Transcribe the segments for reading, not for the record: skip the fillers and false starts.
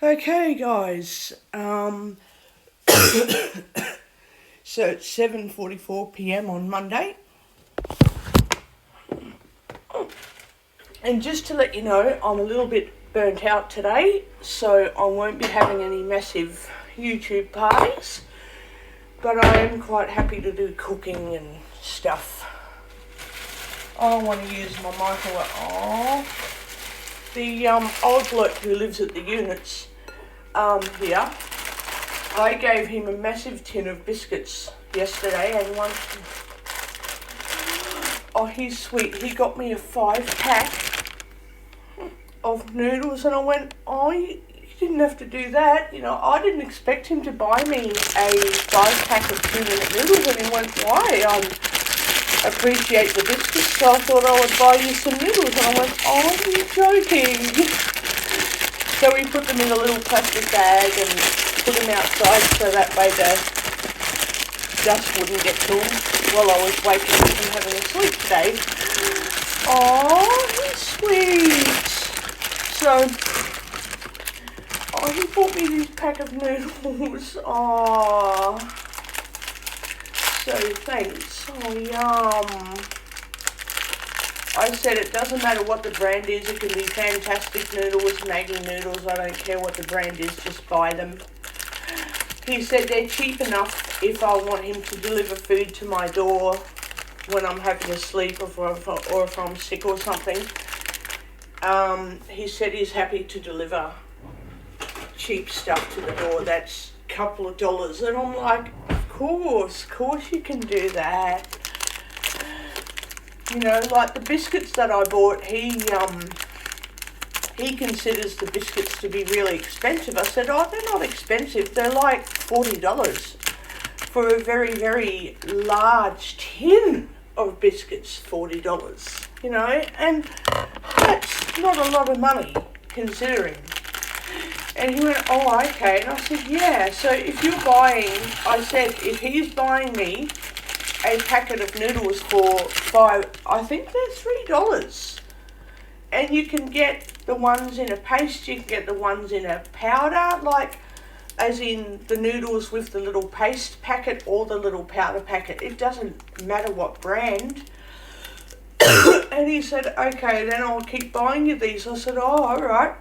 Okay, guys. So it's 7:44 p.m. on Monday, and just to let you know, I'm a little bit burnt out today, so I won't be having any massive YouTube parties. But I am quite happy to do cooking and stuff. I don't want to use my microwave. The old bloke who lives at the units here, I gave him a massive tin of biscuits yesterday, and he's sweet. He got me a 5-pack of noodles, and I went, you didn't have to do that. I didn't expect him to buy me a 5-pack of 2-minute noodles, and he went, why? I appreciate the biscuits, so I thought I would buy you some noodles, and I went, you're joking. So we put them in a little plastic bag and put them outside so that way the dust wouldn't get to them while I was waking up and having a sleep today. He's sweet. So, he bought me this pack of noodles. So thanks. Yum. I said it doesn't matter what the brand is. It can be Fantastic Noodles, Maggi Noodles. I don't care what the brand is. Just buy them. He said they're cheap enough if I want him to deliver food to my door when I'm having a sleep or if I'm sick or something. He said he's happy to deliver cheap stuff to the door. That's a couple of dollars. And I'm like, of course you can do that. Like the biscuits that I bought, he considers the biscuits to be really expensive. I said, they're not expensive. They're like $40 for a very, very large tin of biscuits, $40, and that's not a lot of money considering. And he went, okay. And I said, yeah, so if you're buying, if he's buying me a packet of noodles for I think they're $3. And you can get the ones in a paste, you can get the ones in a powder, like as in the noodles with the little paste packet or the little powder packet. It doesn't matter what brand. And he said, okay, then I'll keep buying you these. I said, all right.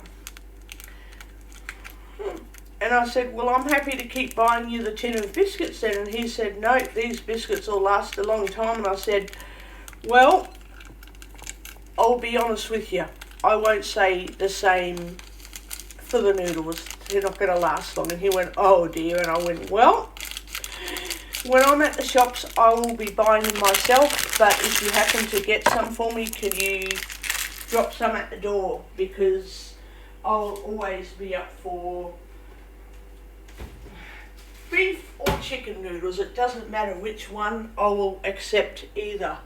And I said, well, I'm happy to keep buying you the tin of biscuits then. And he said, no, these biscuits will last a long time. And I said, well, I'll be honest with you. I won't say the same for the noodles. They're not going to last long. And he went, oh dear. And I went, well, when I'm at the shops, I will be buying them myself. But if you happen to get some for me, can you drop some at the door? Because I'll always be up for beef or chicken noodles. It doesn't matter which one, I will accept either,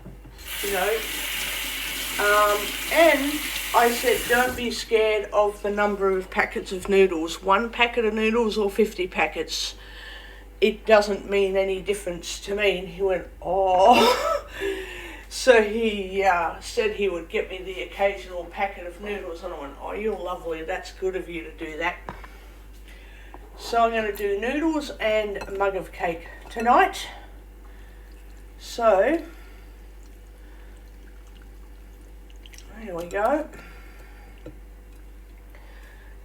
and I said, don't be scared of the number of packets of noodles. 1 packet of noodles or 50 packets, it doesn't mean any difference to me. And he went, so he said he would get me the occasional packet of noodles, and I went, you're lovely, that's good of you to do that. So I'm going to do noodles and a mug of cake tonight. So, here we go.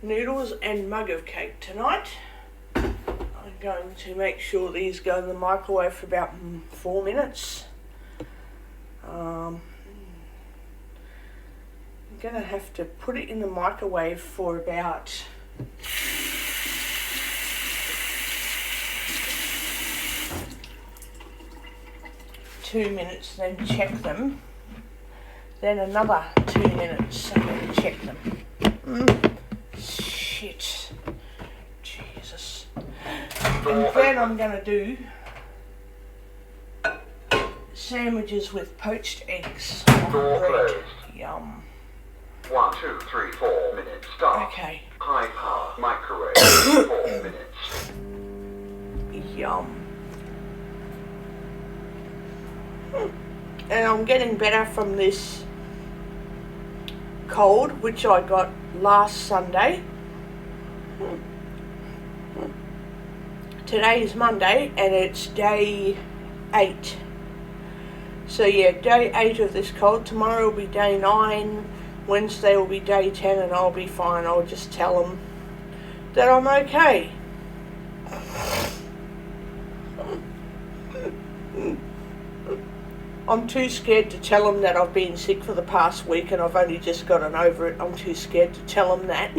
Noodles and mug of cake tonight. I'm going to make sure these go in the microwave for about 4 minutes. I'm going to have to put it in the microwave for about 2 minutes, then check them. Then another 2 minutes and then check them. Shit. Jesus. And then I'm going to do sandwiches with poached eggs on bread. Yum. 1, 2, 3, 4 minutes. Start. Okay. High power microwave. 4 minutes. Yum. And I'm getting better from this cold, which I got last Sunday. Today is Monday and it's day 8. So yeah, day 8 of this cold. Tomorrow will be day 9. Wednesday will be day 10 and I'll be fine. I'll just tell them that I'm okay. I'm too scared to tell them that I've been sick for the past week and I've only just gotten over it. I'm too scared to tell them that.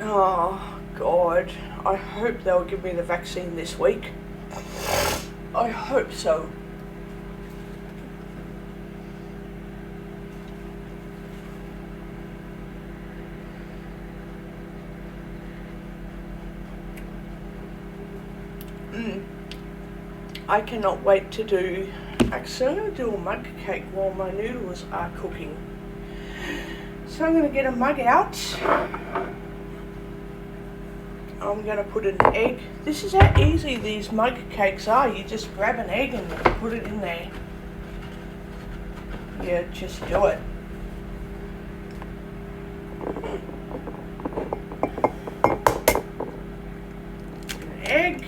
Oh, God. I hope they'll give me the vaccine this week. I hope so. I cannot wait to do... Actually, I'm going to do a mug cake while my noodles are cooking. So I'm going to get a mug out. I'm going to put an egg. This is how easy these mug cakes are. You just grab an egg and put it in there. Yeah, just do it. An egg.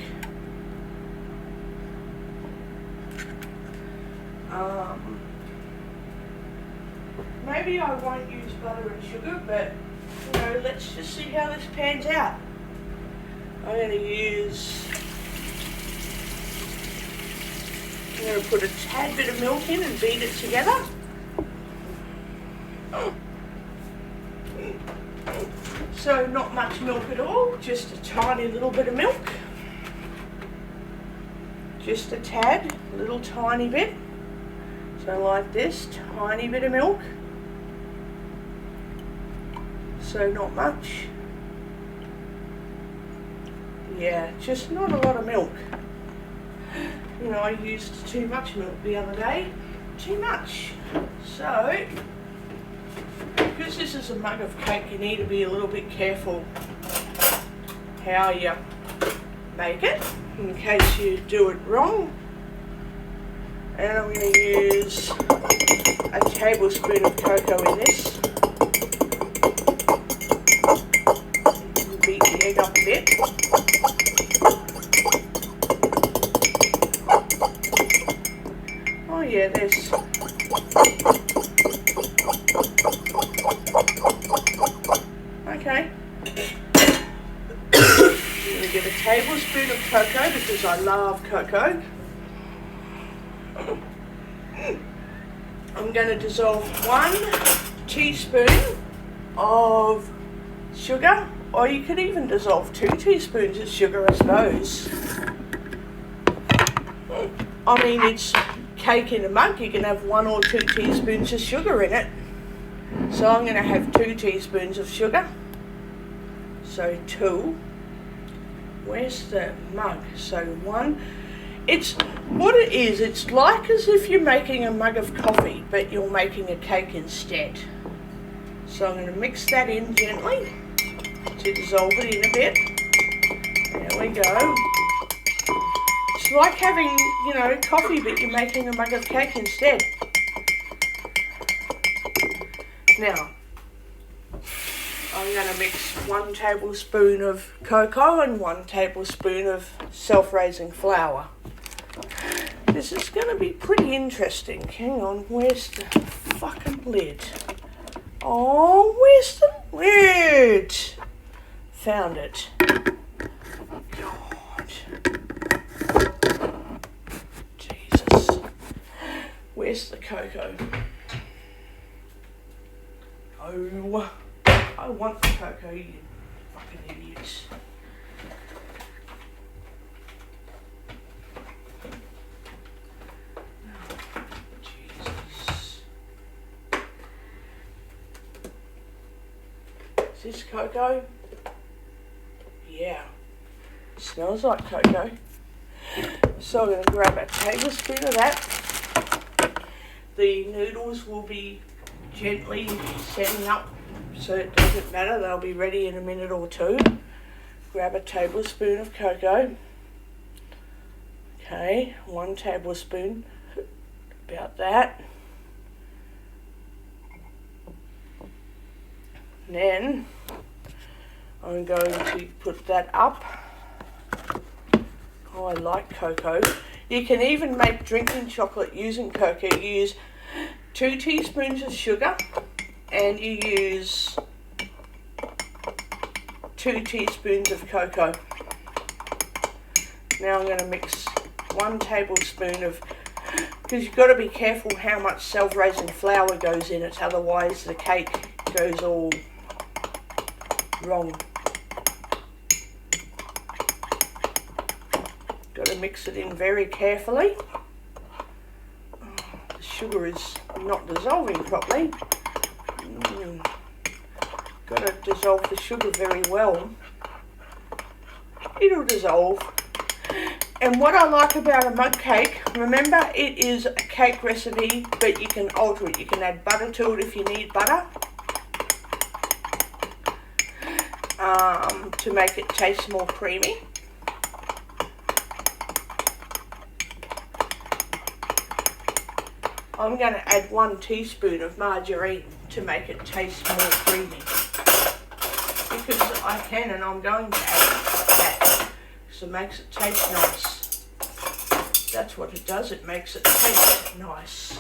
Maybe I won't use butter and sugar, but you know, let's just see how this pans out. I'm going to put a tad bit of milk in and beat it together. So not much milk at all, just a tiny little bit of milk. Just a tad, little tiny bit. So like this, tiny bit of milk. So not much. Yeah, just not a lot of milk. You know, I used too much milk the other day. Too much. So, because this is a mug of cake, you need to be a little bit careful how you make it, in case you do it wrong. And I'm going to use a tablespoon of cocoa in this. Beat the egg up a bit. Oh yeah, there's... Okay. I'm going to get a tablespoon of cocoa because I love cocoa. I'm going to dissolve 1 teaspoon of sugar, or you could even dissolve 2 teaspoons of sugar, I suppose. I mean, it's cake in a mug, you can have 1 or 2 teaspoons of sugar in it. So I'm going to have 2 teaspoons of sugar. So 2. Where's the mug? So 1. It's what it is, it's like as if you're making a mug of coffee, but you're making a cake instead. So I'm going to mix that in gently to dissolve it in a bit. There we go. It's like having, you know, coffee, but you're making a mug of cake instead. Now, I'm going to mix 1 tablespoon of cocoa and 1 tablespoon of self-raising flour. This is going to be pretty interesting. Hang on, where's the fucking lid? Oh, where's the lid? Found it. God. Jesus. Where's the cocoa? Oh, I want the cocoa, you fucking idiots. Is this cocoa? Yeah. Smells like cocoa. So I'm going to grab a tablespoon of that. The noodles will be gently setting up, so it doesn't matter, they'll be ready in a minute or 2. Grab a tablespoon of cocoa. Okay, 1 tablespoon, about that. Then I'm going to put that up. Oh, I like cocoa. You can even make drinking chocolate using cocoa. You use 2 teaspoons of sugar and you use 2 teaspoons of cocoa. Now I'm going to mix 1 tablespoon of, because you've got to be careful how much self-raising flour goes in it, otherwise the cake goes all wrong. Got to mix it in very carefully. The sugar is not dissolving properly. Got to dissolve the sugar very well. It'll dissolve. And what I like about a mug cake, remember it is a cake recipe, but you can alter it. You can add butter to it if you need butter, to make it taste more creamy. I'm going to add 1 teaspoon of margarine to make it taste more creamy. Because I can, and I'm going to add that. So it makes it taste nice. That's what it does, it makes it taste nice.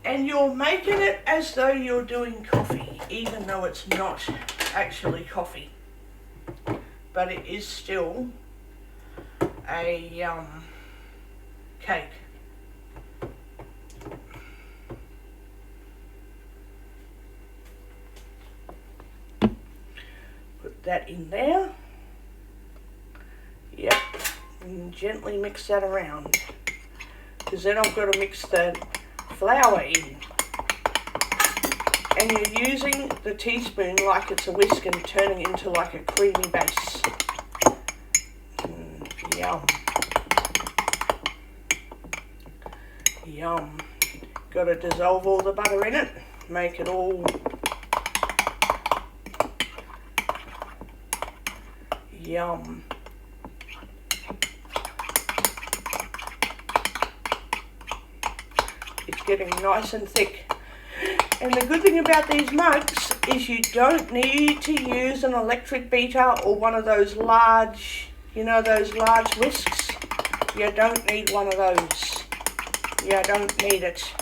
And you're making it as though you're doing coffee, even though it's not actually coffee. But it is still a cake. Put that in there. Yep, and gently mix that around, because then I've got to mix the flour in. And you're using the teaspoon like it's a whisk and turning into like a creamy base. Yum. Yum. Got to dissolve all the butter in it, make it all yum. It's getting nice and thick. And the good thing about these mugs is you don't need to use an electric beater or one of those large, you know, those large whisks. You don't need one of those. You don't need it.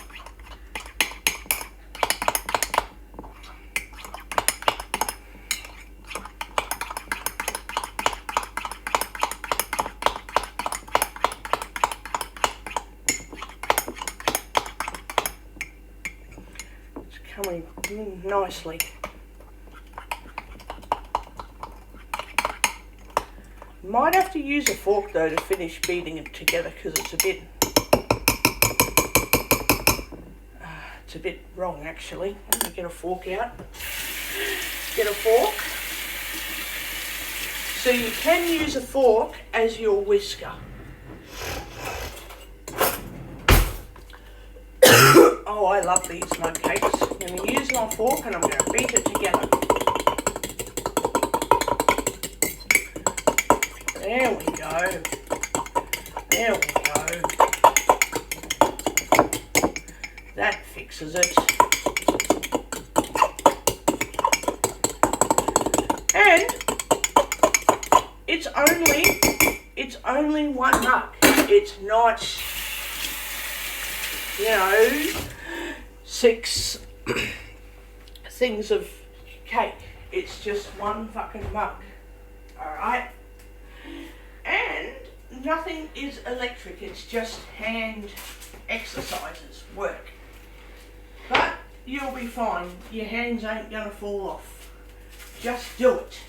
It's coming nicely. Might have to use a fork though to finish beating it together, because it's a bit wrong actually. Let me get a fork out. Get a fork. So you can use a fork as your whisker. Oh, I love these mug cakes. I'm going to use my fork and I'm going to beat it together. There we go. There we go. That fixes it. And it's only 1 mug. It's not, you know, 6 things of cake. It's just 1 fucking mug. Alright? And nothing is electric, it's just hand exercises, work. But you'll be fine, your hands ain't gonna fall off. Just do it.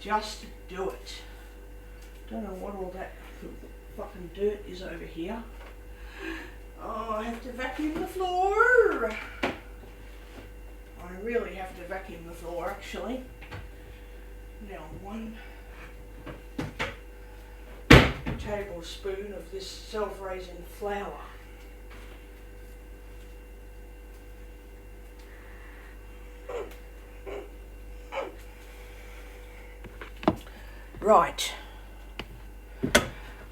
Just do it. Don't know what all that fucking dirt is over here. Oh, I have to vacuum the floor. I really have to vacuum the floor actually. Now 1 tablespoon of this self-raising flour. Right.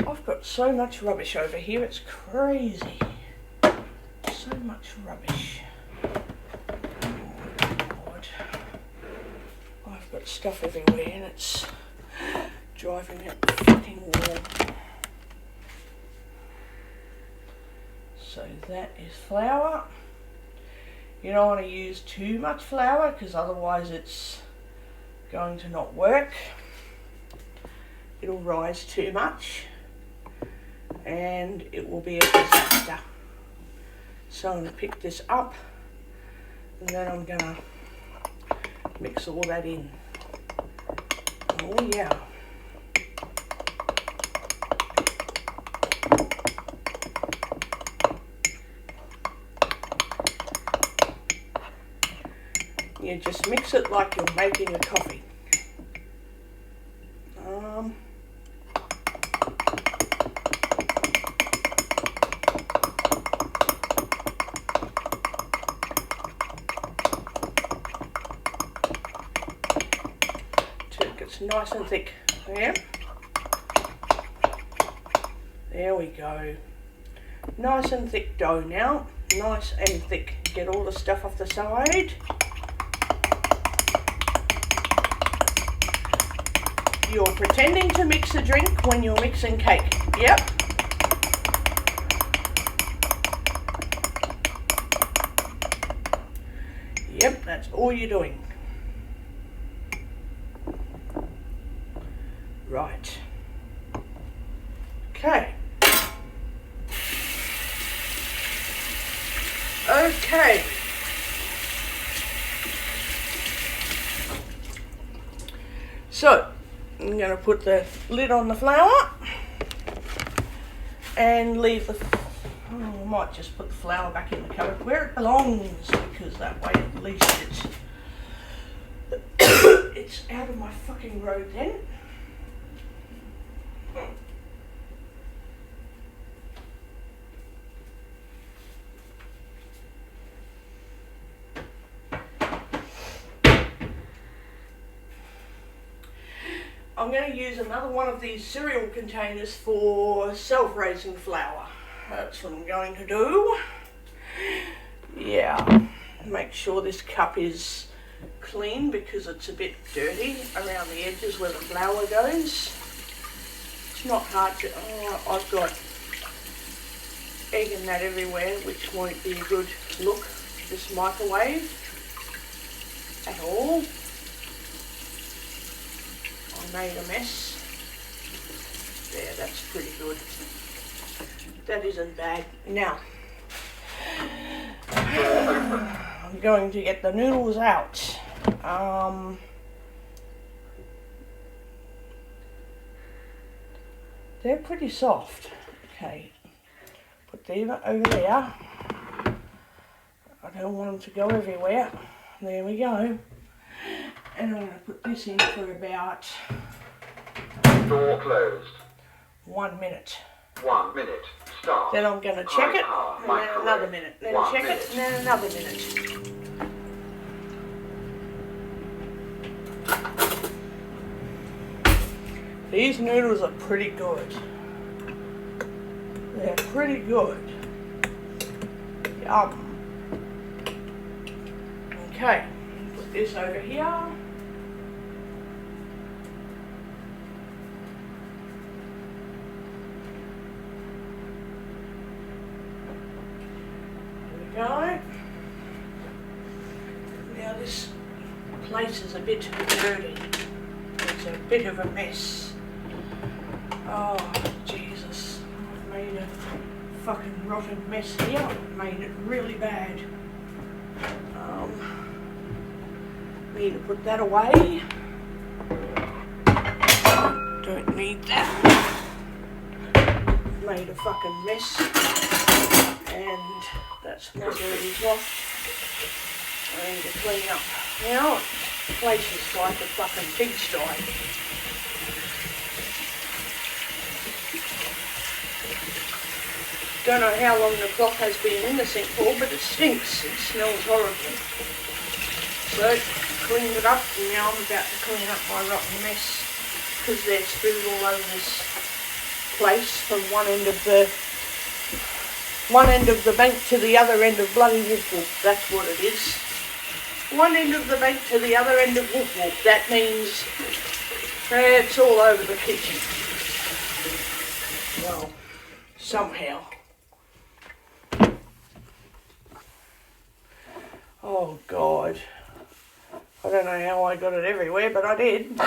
I've got so much rubbish over here, it's crazy. So much rubbish. Oh God. I've got stuff everywhere and it's driving me up the fucking wall. So that is flour. You don't want to use too much flour because otherwise it's going to not work. It'll rise too much and it will be a disaster. So I'm going to pick this up and then I'm going to mix all that in. Oh yeah. You just mix it like you're making a coffee. Till it gets nice and thick. Yeah. There we go. Nice and thick dough now. Nice and thick. Get all the stuff off the side. You're pretending to mix a drink when you're mixing cake. Yep. Yep, that's all you're doing. Right. Okay. Okay. So, I'm going to put the lid on the flour and leave the, I might just put the flour back in the cupboard where it belongs because that way at least it's out of my fucking road then. I'm going to use another one of these cereal containers for self-raising flour. That's what I'm going to do. Yeah, make sure this cup is clean because it's a bit dirty around the edges where the flour goes. It's not hard to, I've got egg and that everywhere, which won't be a good look, this microwave at all. I made a mess. There, that's pretty good. That isn't bad. Now, I'm going to get the noodles out. They're pretty soft. Okay, put these over there. I don't want them to go everywhere. There we go. And I'm going to put this in for about... Door closed. 1 minute. 1 minute. Start. Then I'm going to check it, and then another minute. Then check it, and then another minute. These noodles are pretty good. They're pretty good. Yum. Okay, put this over here. Go. Now this place is a bit dirty. It's a bit of a mess. Oh Jesus, I've made a fucking rotten mess here. I've made it really bad. Need to put that away. Don't need that. Made a fucking mess. And that's my dirty cloth. I need to clean up. Now, the place is like a fucking pigsty. Don't know how long the cloth has been in the sink for, but it stinks. It smells horribly. So, cleaned it up, and now I'm about to clean up my rotten mess. because there's food all over this place from one end of the bank to the other end of bloody Wolf Walk. That's what it is. One end of the bank to the other end of Wolf Walk. That means it's all over the kitchen. Well, somehow. Oh God. I don't know how I got it everywhere, but I did.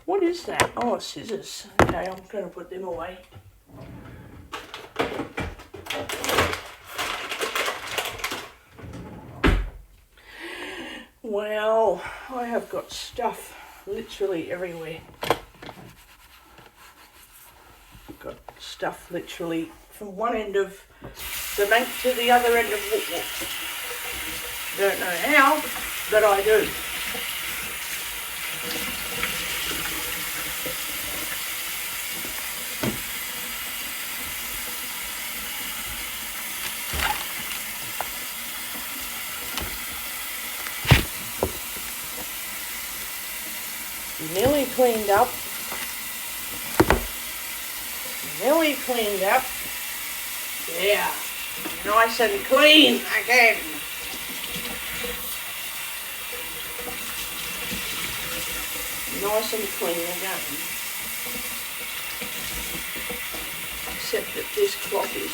What is that? Oh, scissors. Okay, I'm going to put them away. Wow, I have got stuff literally everywhere. I've got stuff literally from one end of the bank to the other end of Wolf Walk. Don't know how, but I do. Nearly cleaned up. Nearly cleaned up. Yeah, nice and clean again. Nice and clean again. Except that this cloth is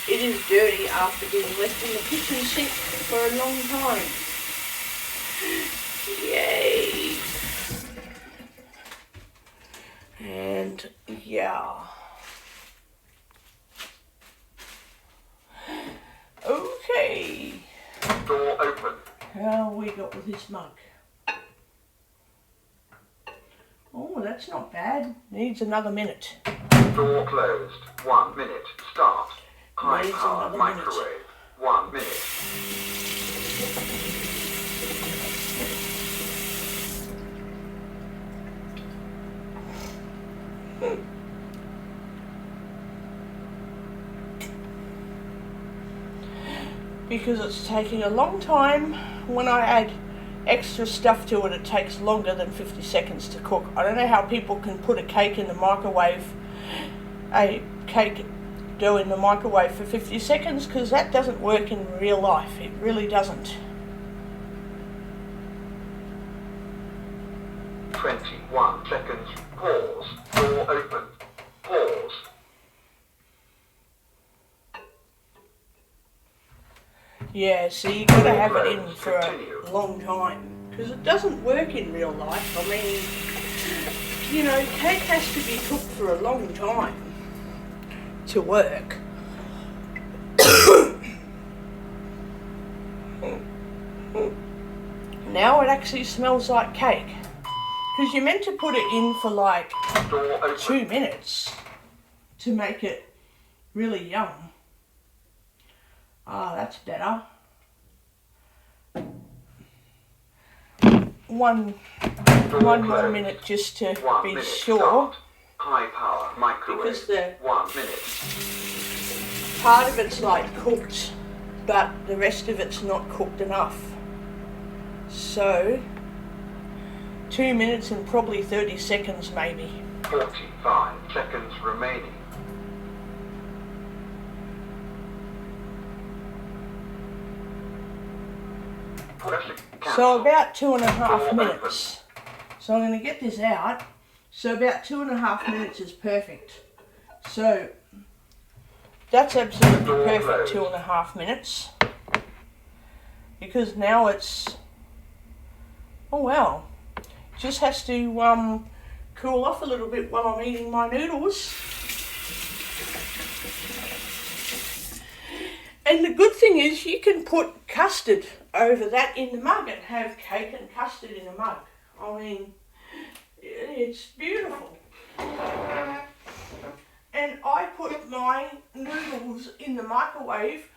it is dirty after being left in the kitchen sink for a long time. Yay! And yeah. Okay. Door open. How we got with this mug? Oh, that's not bad. Needs another minute. Door closed. 1 minute. Start. High Needs power another microwave. 1 minute. Because it's taking a long time. When I add extra stuff to it, it takes longer than 50 seconds to cook. I don't know how people can put a cake in the microwave, a cake dough in the microwave for 50 seconds, because that doesn't work in real life. It really doesn't. 21 seconds. Pause. Door open. Pause. Yeah, so you got to have it in for a long time, because it doesn't work in real life. I mean, you know, cake has to be cooked for a long time to work. Now it actually smells like cake, because you're meant to put it in for like 2 minutes to make it really yum. Ah, that's better. One more minute just to be sure. High power microwave. Because the 1 minute. part of it's like cooked, but the rest of it's not cooked enough. So 2 minutes and probably 30 seconds maybe. 45 seconds remaining. So about 2.5 minutes. So I'm going to get this out. So about 2.5 minutes is perfect. So that's absolutely perfect, 2.5 minutes. Because now it's, oh wow, just has to cool off a little bit while I'm eating my noodles. And the good thing is you can put custard over that in the mug and have cake and custard in a mug. I mean, it's beautiful. And I put my noodles in the microwave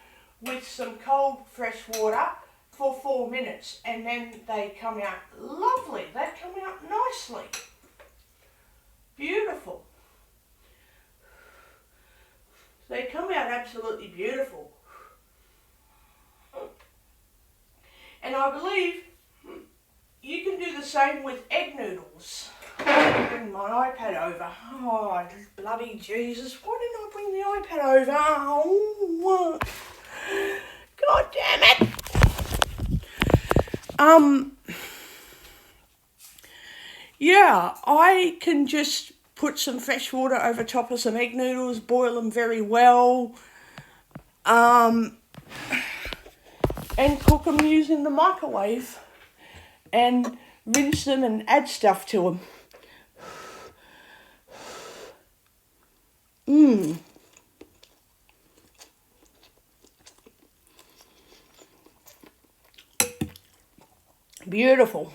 with some cold fresh water for 4 minutes, and then they come out lovely. They come out nicely. Beautiful. They come out absolutely beautiful. And I believe you can do the same with egg noodles. Bring my iPad over. Oh, bloody Jesus. Why didn't I bring the iPad over? Oh, God damn it. Yeah, I can just put some fresh water over top of some egg noodles, boil them very well, and cook them using the microwave, and rinse them and add stuff to them. Beautiful.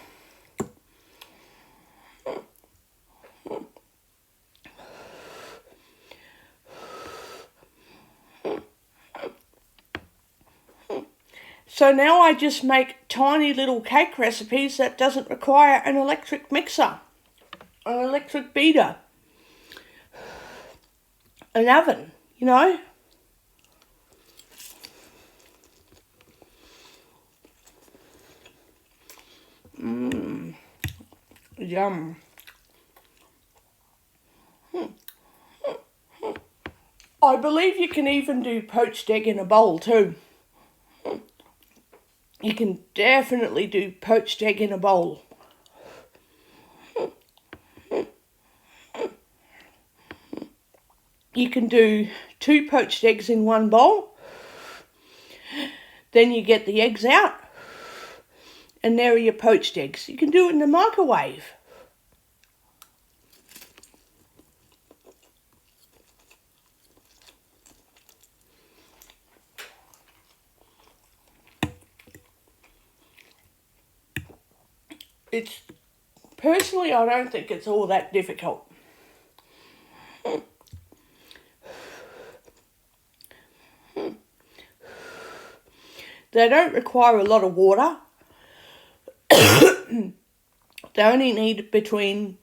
So now I just make tiny little cake recipes that doesn't require an electric mixer, an electric beater, an oven, you know. Yum. I believe you can even do poached egg in a bowl too. You can definitely do poached egg in a bowl. You can do 2 poached eggs in one bowl. Then you get the eggs out. And there are your poached eggs. You can do it in the microwave. Personally, I don't think it's all that difficult. They don't require a lot of water. They only need between,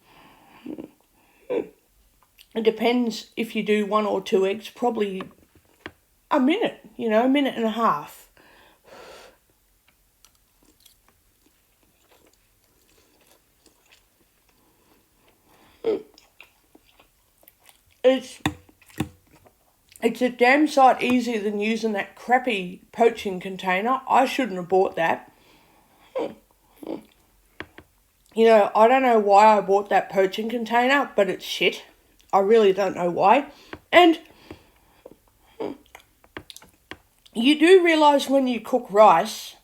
it depends if you do 1 or 2 eggs, probably a minute, a minute and a half. It's a damn sight easier than using that crappy poaching container. I shouldn't have bought that. I don't know why I bought that poaching container, but it's shit. I really don't know why. And you do realise when you cook rice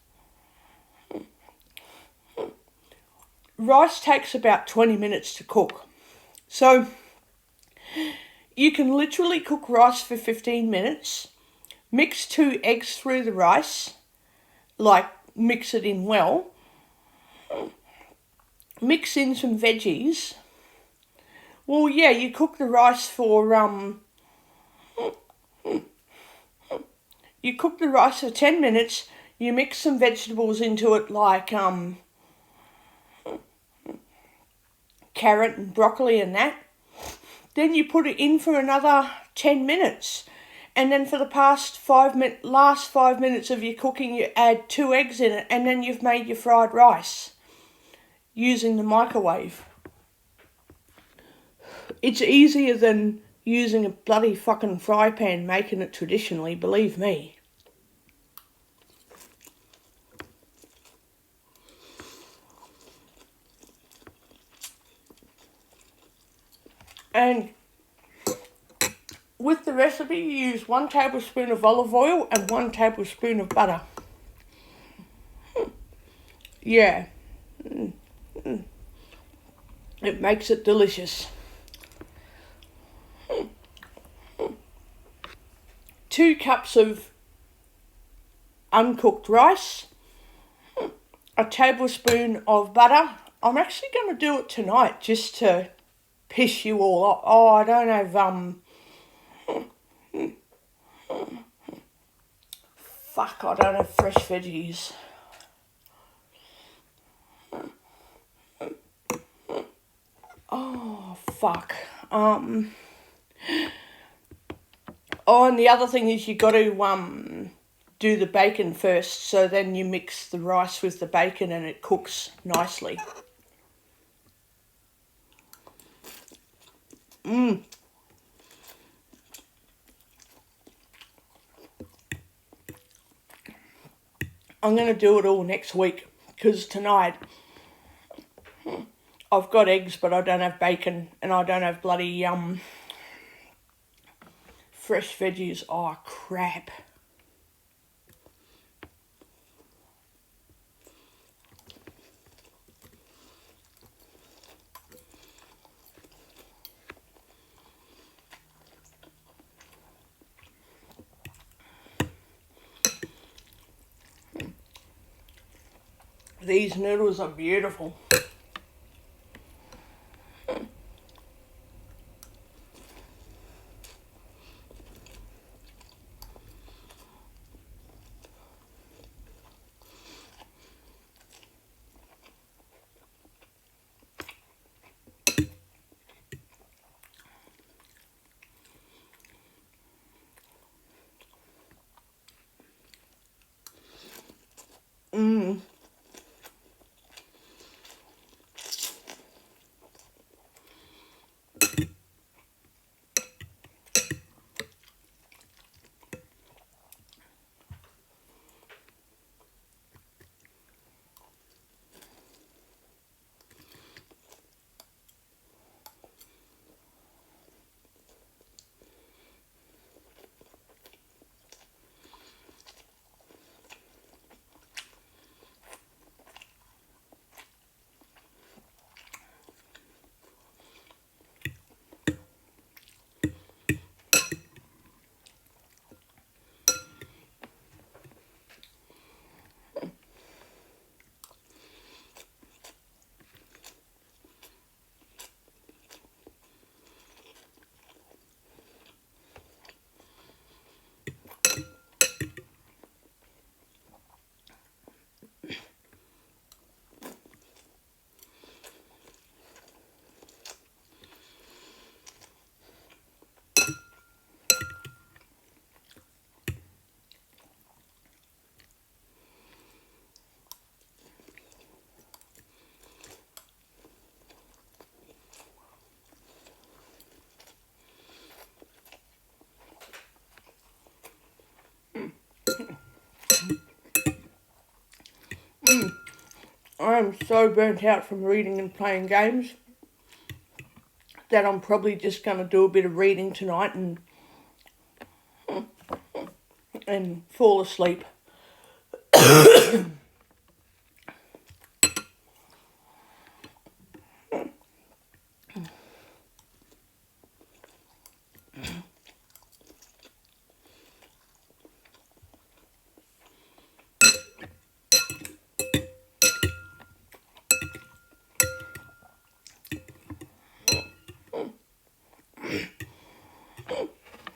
takes about 20 minutes to cook. So you can literally cook rice for 15 minutes, mix 2 eggs through the rice, mix it in well, mix in some veggies. Well, yeah, you cook the rice for, you cook the rice for 10 minutes, you mix some vegetables into it carrot and broccoli and that. Then you put it in for another 10 minutes. And then for the last 5 minutes of your cooking, you add 2 eggs in it, and then you've made your fried rice using the microwave. It's easier than using a bloody fucking fry pan making it traditionally, believe me. And with the recipe, you use 1 tablespoon of olive oil and 1 tablespoon of butter. Yeah. It makes it delicious. 2 cups of uncooked rice, a tablespoon of butter. I'm actually going to do it tonight just to piss you all off. Oh, I don't have, I don't have fresh veggies. Oh, fuck. Oh, and the other thing is you got to, do the bacon first, so then you mix the rice with the bacon and it cooks nicely. I'm going to do it all next week, because tonight I've got eggs but I don't have bacon, and I don't have bloody fresh veggies. Oh crap. These noodles are beautiful. I'm so burnt out from reading and playing games that I'm probably just going to do a bit of reading tonight and fall asleep.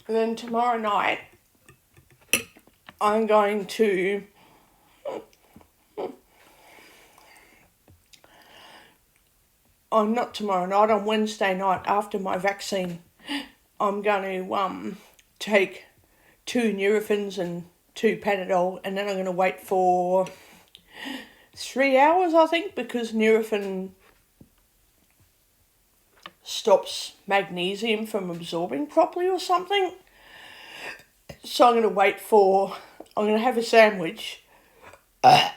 And then tomorrow night, I'm going to not tomorrow night, on Wednesday night after my vaccine, I'm going to take 2 Nurophens and 2 Panadol, and then I'm going to wait for 3 hours, I think, because Nurofen stops magnesium from absorbing properly or something. So I'm going to have a sandwich, and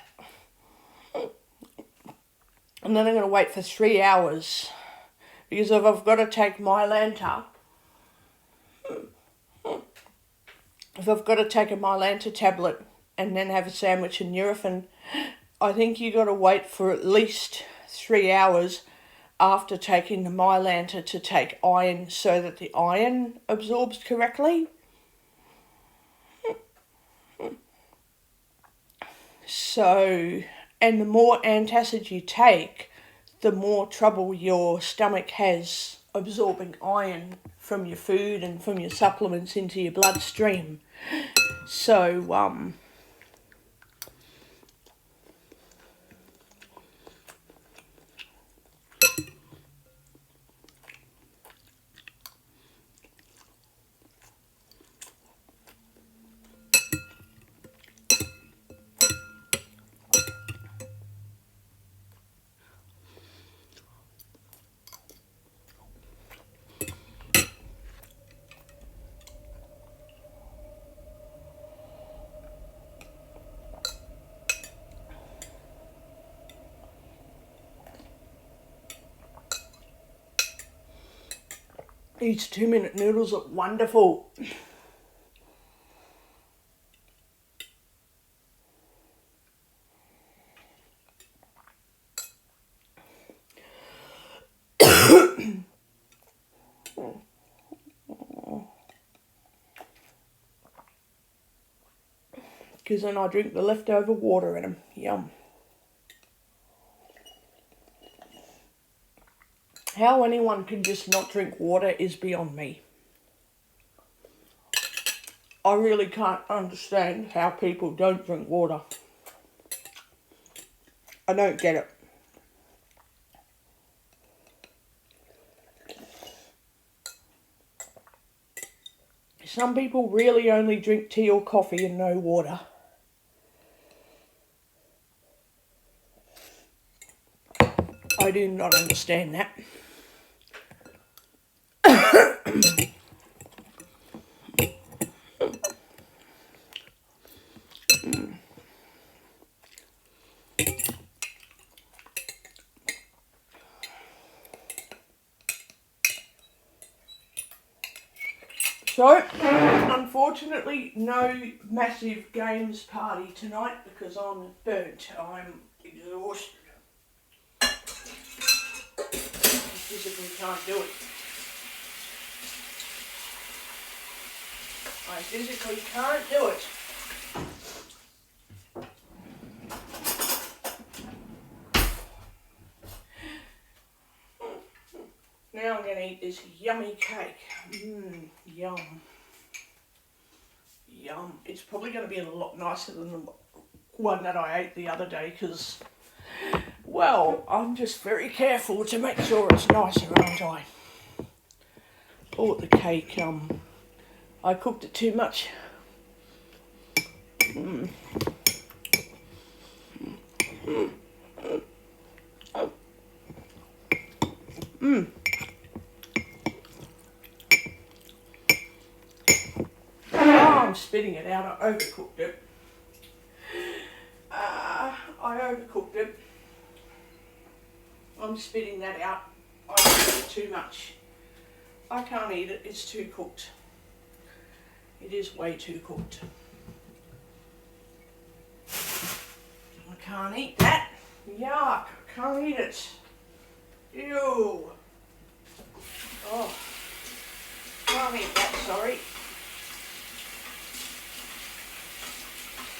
then I'm going to wait for 3 hours, because if I've got to take Mylanta, if I've got to take a Mylanta tablet and then have a sandwich and Nurofen, I think you got to wait for at least 3 hours after taking the Mylanta to take iron, so that the iron absorbs correctly. So, and the more antacid you take, the more trouble your stomach has absorbing iron from your food and from your supplements into your bloodstream. So, These 2-minute noodles are wonderful. Because then I drink the leftover water in them. Yum. How anyone can just not drink water is beyond me. I really can't understand how people don't drink water. I don't get it. Some people really only drink tea or coffee and no water. I do not understand that. So, unfortunately, no massive games party tonight because I'm burnt. I'm exhausted. I physically can't do it. I physically can't do it. Now I'm going to eat this yummy cake. Yum. Yum. It's probably going to be a lot nicer than the one that I ate the other day because, well, I'm just very careful to make sure it's nicer, aren't I? Bought the cake, I cooked it too much. I'm spitting it out. I overcooked it. I overcooked it. I'm spitting that out. I cooked it too much. I can't eat it. It's too cooked. It is way too cooked. I can't eat that. Yuck. I can't eat it. Ew. Oh. Can't eat that, sorry.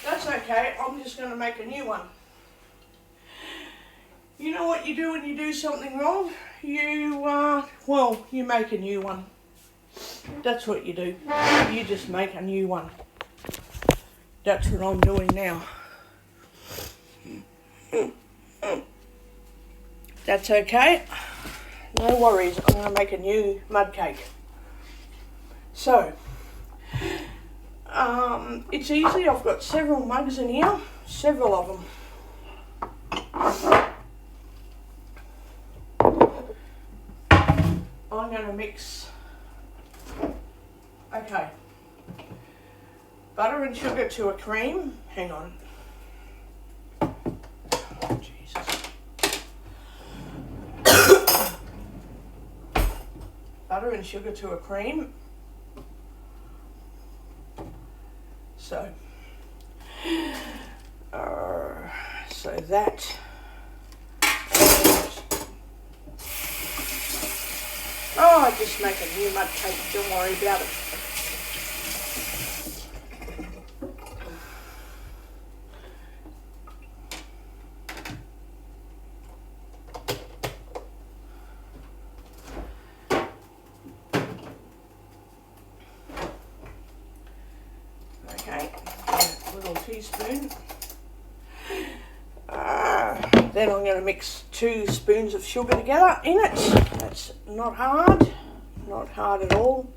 That's okay, I'm just going to make a new one. You know what you do when you do something wrong? You make a new one. That's what you do. You just make a new one. That's what I'm doing now. That's okay. No worries, I'm going to make a new mud cake. So, it's easy. I've got several mugs in here, several of them. I'm going to mix, okay, butter and sugar to a cream. Hang on. Oh, Jesus. Butter and sugar to a cream. So that, I just make a new mud cake, don't worry about it. Okay, a little teaspoon. Then I'm going to mix 2 spoons of sugar together in it. That's not hard at all.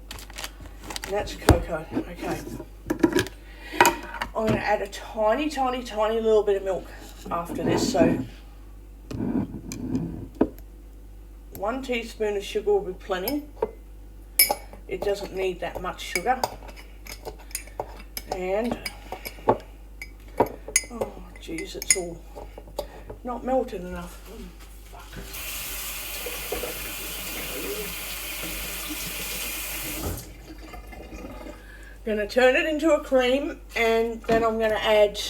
And that's cocoa. Okay. I'm going to add a tiny little bit of milk after this. So 1 teaspoon of sugar will be plenty. It doesn't need that much sugar. And, oh geez, it's all not melted enough. Fuck. Going to turn it into a cream, and then I'm going to add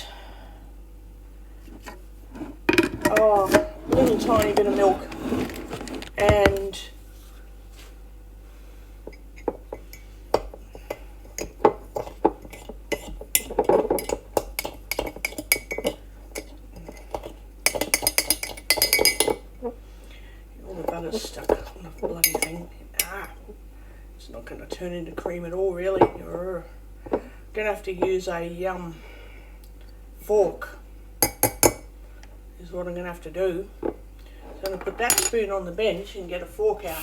a little tiny bit of milk and all the butter's stuck on the bloody thing. It's not going to turn into cream at all, really. You're going to have to use a fork is what I'm going to have to do. So I'm going to put that spoon on the bench and get a fork out.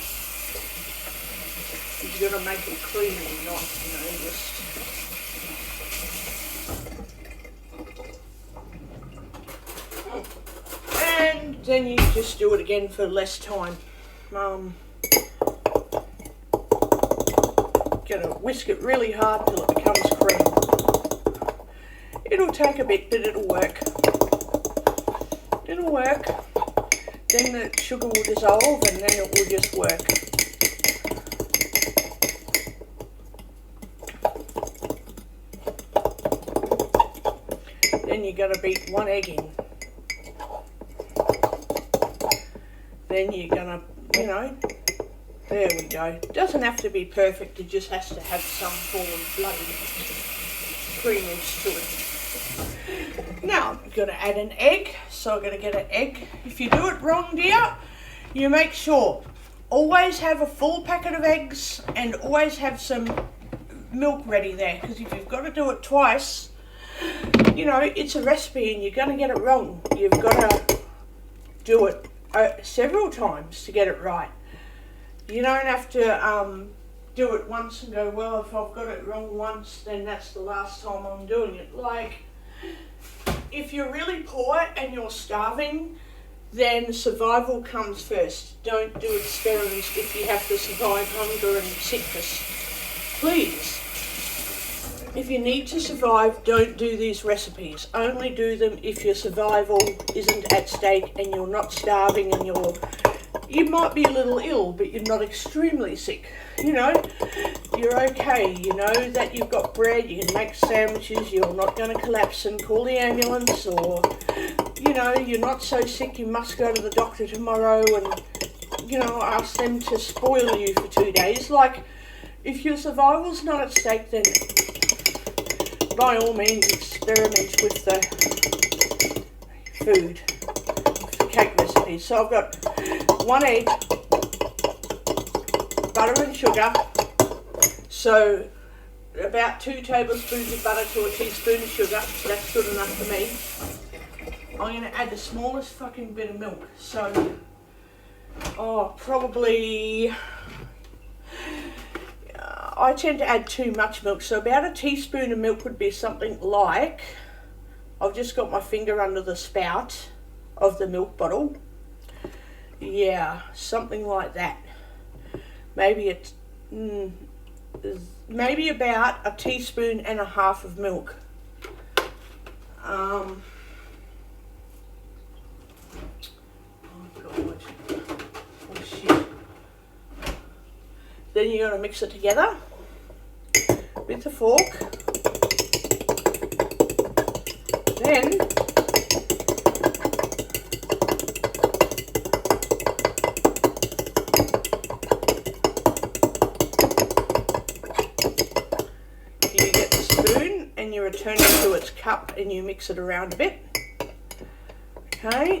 You've got to make it creamy, not, just... And then you just do it again for less time. Gonna whisk it really hard till it becomes cream. It'll take a bit, but it'll work. It'll work. Then the sugar will dissolve and then it will just work. Then you gotta beat 1 egg in. Then you're gonna, there we go. It doesn't have to be perfect, it just has to have some form of bloody creamage to it. Now, I've got to add an egg, so I've got to get an egg. If you do it wrong, dear, you make sure. Always have a full packet of eggs and always have some milk ready there, because if you've got to do it twice, it's a recipe and you're going to get it wrong. You've got to do it several times to get it right. You don't have to do it once and go, well, if I've got it wrong once, then that's the last time I'm doing it. Like, if you're really poor and you're starving, then survival comes first. Don't do experiments if you have to survive hunger and sickness. Please. If you need to survive, don't do these recipes. Only do them if your survival isn't at stake and you're not starving and you might be a little ill, but you're not extremely sick. You're okay. You know that you've got bread, you can make sandwiches, you're not going to collapse and call the ambulance, or, you're not so sick you must go to the doctor tomorrow and, ask them to spoil you for 2 days. Like, if your survival's not at stake, then by all means experiment with the food, with the cake recipes. So I've got 1 egg, butter and sugar, so about 2 tablespoons of butter to a teaspoon of sugar. That's good enough for me. I'm going to add the smallest fucking bit of milk, so probably I tend to add too much milk, so about a teaspoon of milk would be something like, I've just got my finger under the spout of the milk bottle. Yeah, something like that. Maybe about a teaspoon and a half of milk. Oh God. Oh shit. Then you're going to mix it together with the fork. Then you get the spoon and you return it to its cup and you mix it around a bit. Okay.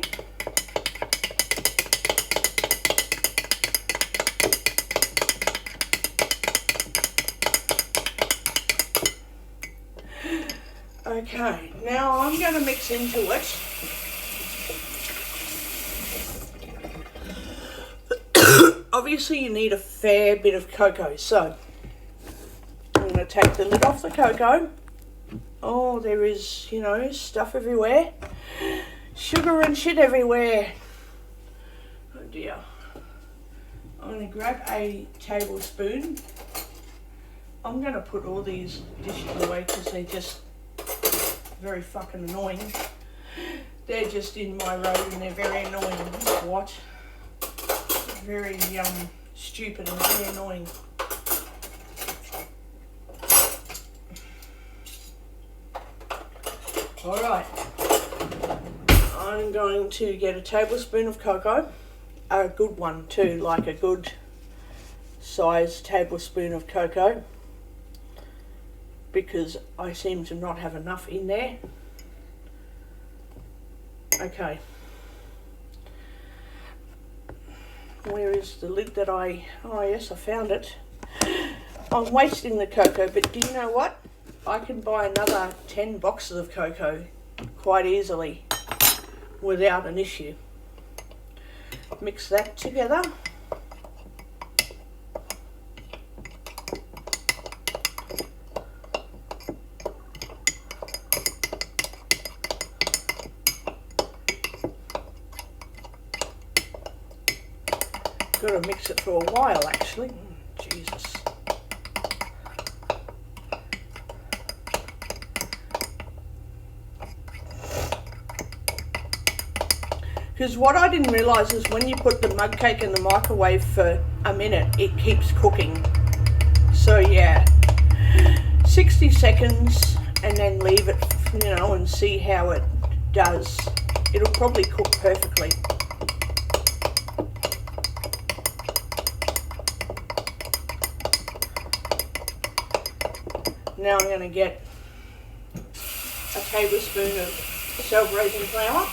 Okay, now I'm going to mix into it obviously you need a fair bit of cocoa, so I'm going to take the lid off the cocoa. Oh, there is, stuff everywhere, sugar and shit everywhere. Oh dear. I'm going to grab a tablespoon. I'm going to put all these dishes away because they're just very fucking annoying. They're just in my road and they're very annoying. What? Very stupid and very annoying. Alright, I'm going to get a tablespoon of cocoa, a good one too, like a good size tablespoon of cocoa, because I seem to not have enough in there. Okay, where is the lid that oh yes, I found it. I'm wasting the cocoa, but do you know what? I can buy another 10 boxes of cocoa quite easily without an issue. Mix that together. Got to mix it for a while actually. Jesus. Because what I didn't realise is when you put the mug cake in the microwave for a minute, it keeps cooking. So yeah, 60 seconds and then leave it, and see how it does. It'll probably cook perfectly. Now I'm going to get a tablespoon of self-raising flour.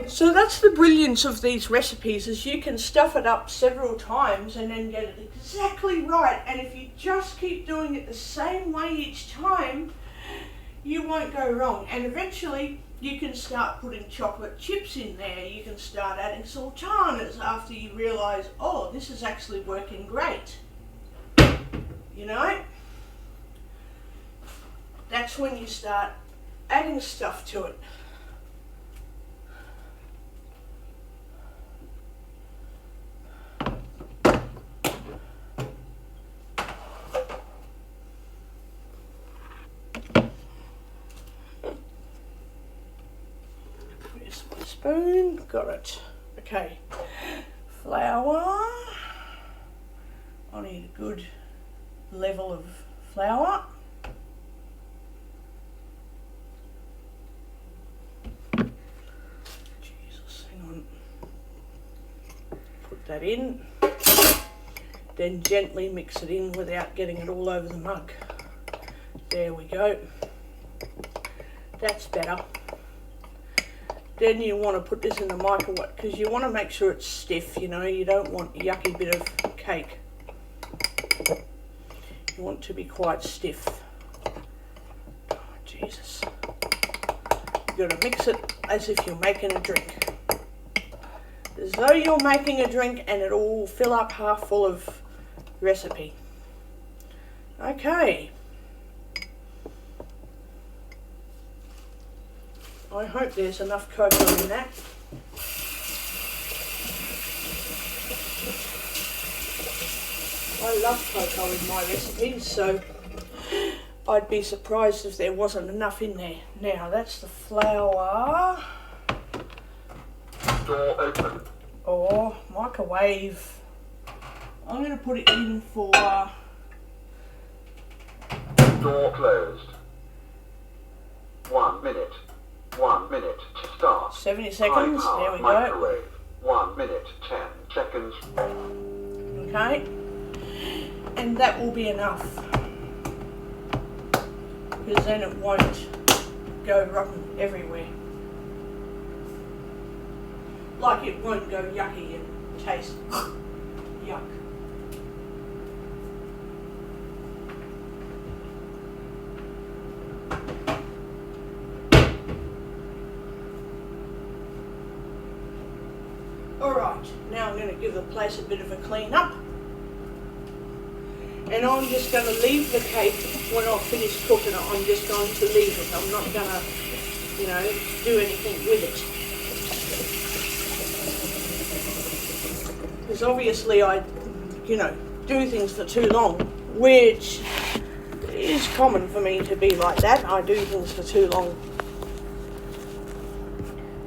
So that's the brilliance of these recipes, is you can stuff it up several times and then get it exactly right, and if you just keep doing it the same way each time, you won't go wrong. And eventually you can start putting chocolate chips in there, you can start adding sultanas after you realise, oh, this is actually working great. That's when you start adding stuff to it. Where's my spoon? Got it. Okay. Flour. I need a good level of flour. Jesus, hang on. Put that in. Then gently mix it in without getting it all over the mug. There we go. That's better. Then you want to put this in the microwave because you want to make sure it's stiff, you don't want a yucky bit of cake. You want to be quite stiff. Oh, Jesus. You've got to mix it as if you're making a drink. As though you're making a drink and it'll all fill up half full of recipe. Okay. I hope there's enough cocoa in that. I love cocoa in my recipes, so I'd be surprised if there wasn't enough in there. Now that's the flour. Door open. Or microwave. I'm going to put it in for... Door closed. 1 minute. 1 minute to start. 70 seconds. There we go. Microwave. 1 minute, 10 seconds. Okay. And that will be enough. Because then it won't go rotten everywhere. Like it won't go yucky and taste yuck. Alright, now I'm going to give the place a bit of a clean up. And I'm just going to leave the cake when I've finished cooking it. I'm just going to leave it. I'm not going to, do anything with it. Because obviously I, do things for too long, which is common for me to be like that. I do things for too long.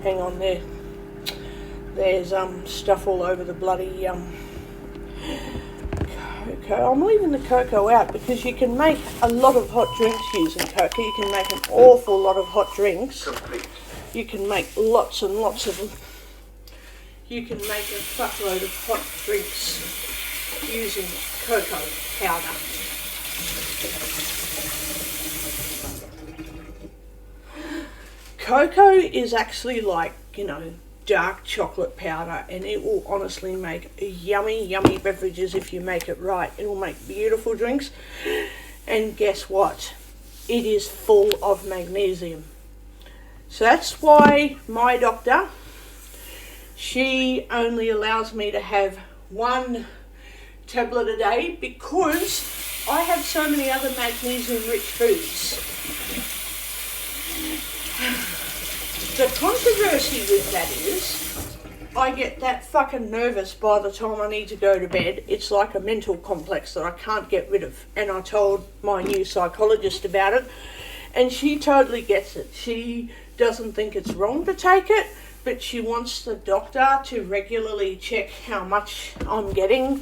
Hang on there. There's stuff all over the bloody cocoa. I'm leaving the cocoa out because you can make a lot of hot drinks using cocoa. You can make an awful lot of hot drinks. Complete. You can make lots and lots of them. You can make a fuckload of hot drinks using cocoa powder. Cocoa is actually like, you know, dark chocolate powder, and it will honestly make yummy, yummy beverages if you make it right. It will make beautiful drinks. And guess what? It is full of magnesium. So that's why my doctor, she only allows me to have 1 tablet a day because I have so many other magnesium-rich foods. The controversy with that is, I get that fucking nervous by the time I need to go to bed. It's like a mental complex that I can't get rid of. And I told my new psychologist about it, and she totally gets it. She doesn't think it's wrong to take it, but she wants the doctor to regularly check how much I'm getting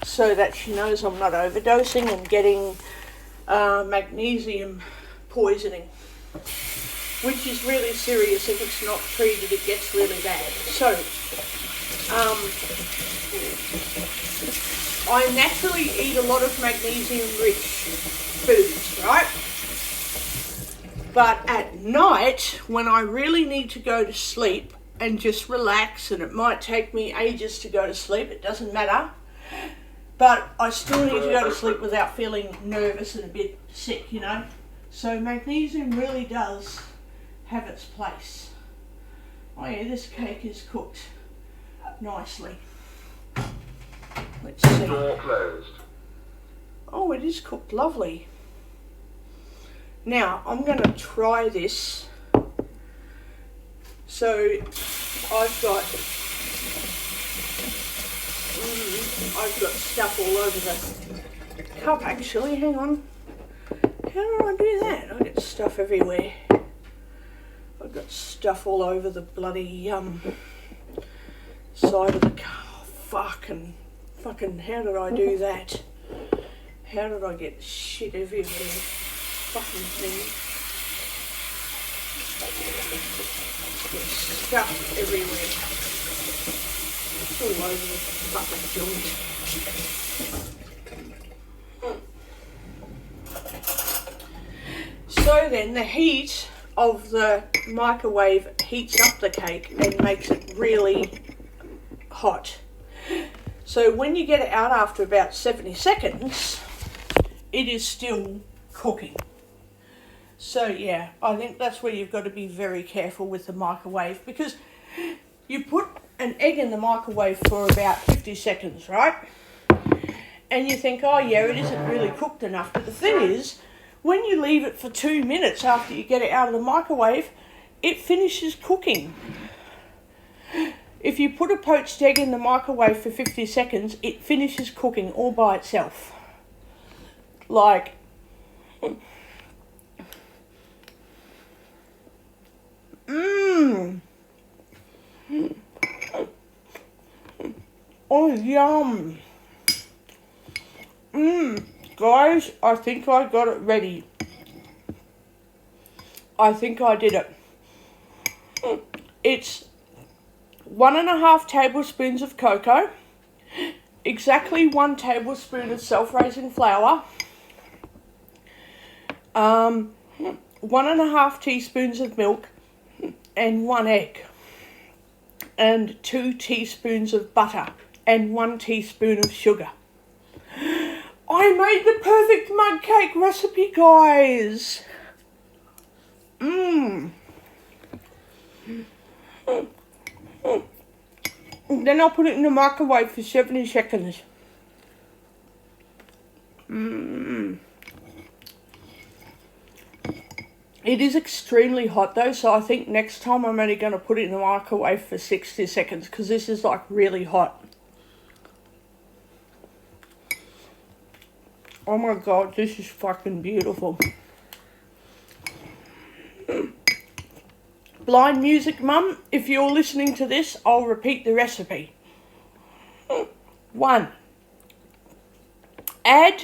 so that she knows I'm not overdosing and getting magnesium poisoning, which is really serious. If it's not treated, it gets really bad. So, I naturally eat a lot of magnesium-rich foods, right? But at night, when I really need to go to sleep and just relax, and it might take me ages to go to sleep, it doesn't matter, but I still need to go to sleep without feeling nervous and a bit sick, you know? So magnesium really does have its place. Oh yeah, this cake is cooked nicely. Let's see. Door closed. Oh, it is cooked lovely. Now, I'm going to try this. So, I've got stuff all over the cup actually. Hang on. How do I do that? I get stuff everywhere. I've got stuff all over the bloody side of the car. Fucking, how did I do that? How did I get shit everywhere? Fucking thing. Get stuff everywhere. It's all over the fucking joint. So then the heat of the microwave heats up the cake and makes it really hot. So when you get it out after about 70 seconds, it is still cooking. So yeah, I think that's where you've got to be very careful with the microwave, because you put an egg in the microwave for about 50 seconds, right? And you think, oh yeah, it isn't really cooked enough. But the thing is, when you leave it for 2 minutes after you get it out of the microwave, it finishes cooking. If you put a poached egg in the microwave for 50 seconds, it finishes cooking all by itself. Like, oh yum. Guys, I think I got it ready. I think I did it. It's 1.5 tablespoons of cocoa, exactly 1 tablespoon of self-raising flour, 1.5 teaspoons of milk, and 1 egg, and 2 teaspoons of butter, and 1 teaspoon of sugar. I made the perfect mug cake recipe, guys. Then I'll put it in the microwave for 70 seconds. It is extremely hot though, so I think next time I'm only going to put it in the microwave for 60 seconds, because this is like really hot. Oh my god, this is fucking beautiful. Blind Music Mum, if you're listening to this, I'll repeat the recipe. 1. Add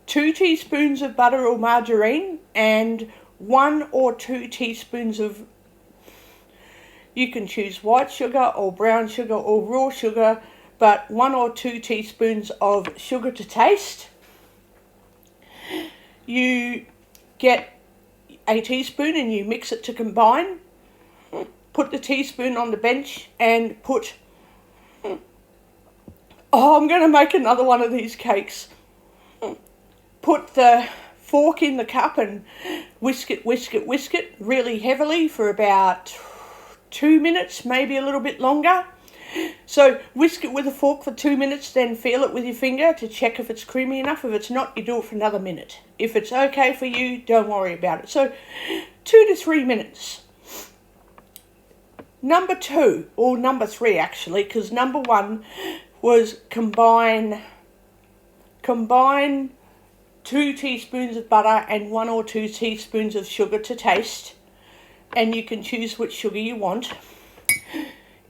2 teaspoons of butter or margarine and 1 or 2 teaspoons of, you can choose white sugar or brown sugar or raw sugar, but 1 or 2 teaspoons of sugar to taste. You get a teaspoon and you mix it to combine. Put the teaspoon on the bench and put, I'm going to make another one of these cakes. Put the fork in the cup and whisk it really heavily for about 2 minutes, maybe a little bit longer. So whisk it with a fork for 2 minutes, then feel it with your finger to check if it's creamy enough. If it's not, you do it for another minute. If it's okay for you, don't worry about it. So 2 to 3 minutes. Number 2, or number 3 actually, because number 1 was combine 2 teaspoons of butter and 1 or 2 teaspoons of sugar to taste, and you can choose which sugar you want,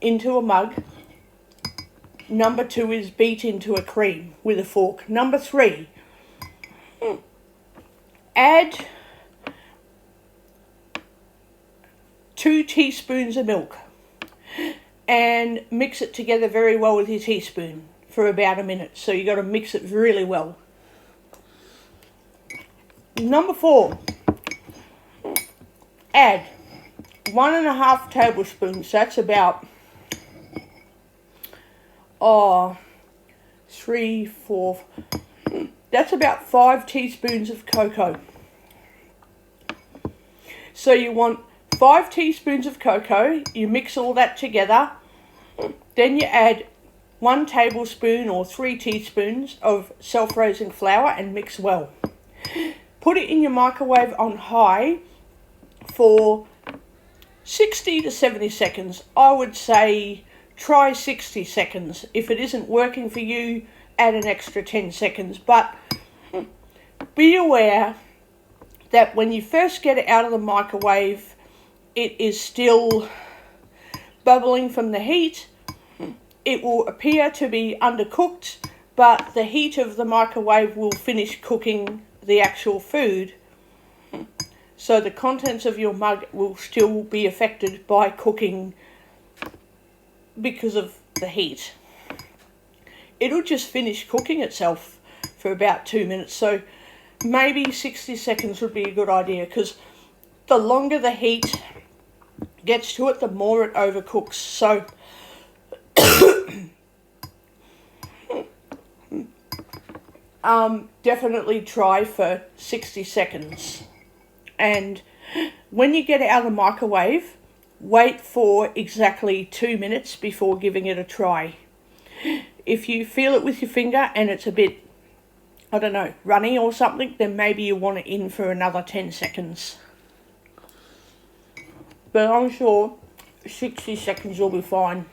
into a mug. Number 2 is beat into a cream with a fork. Number 3, add 2 teaspoons of milk and mix it together very well with your teaspoon for about a minute. So you got to mix it really well. Number 4, add 1.5 tablespoons. That's about 3, 4. That's about 5 teaspoons of cocoa. So you want 5 teaspoons of cocoa. You mix all that together. Then you add 1 tablespoon or 3 teaspoons of self-raising flour and mix well. Put it in your microwave on high for 60 to 70 seconds. I would say try 60 seconds. If it isn't working for you, add an extra 10 seconds. But be aware that when you first get it out of the microwave, it is still bubbling from the heat. It will appear to be undercooked, but the heat of the microwave will finish cooking the actual food. So the contents of your mug will still be affected by cooking because of the heat. It'll just finish cooking itself for about 2 minutes. So maybe 60 seconds would be a good idea, because the longer the heat gets to it, the more it overcooks. So definitely try for 60 seconds. And when you get it out of the microwave, wait for exactly 2 minutes before giving it a try. If you feel it with your finger and it's a bit, I don't know, runny or something, then maybe you want it in for another 10 seconds. But I'm sure 60 seconds will be fine.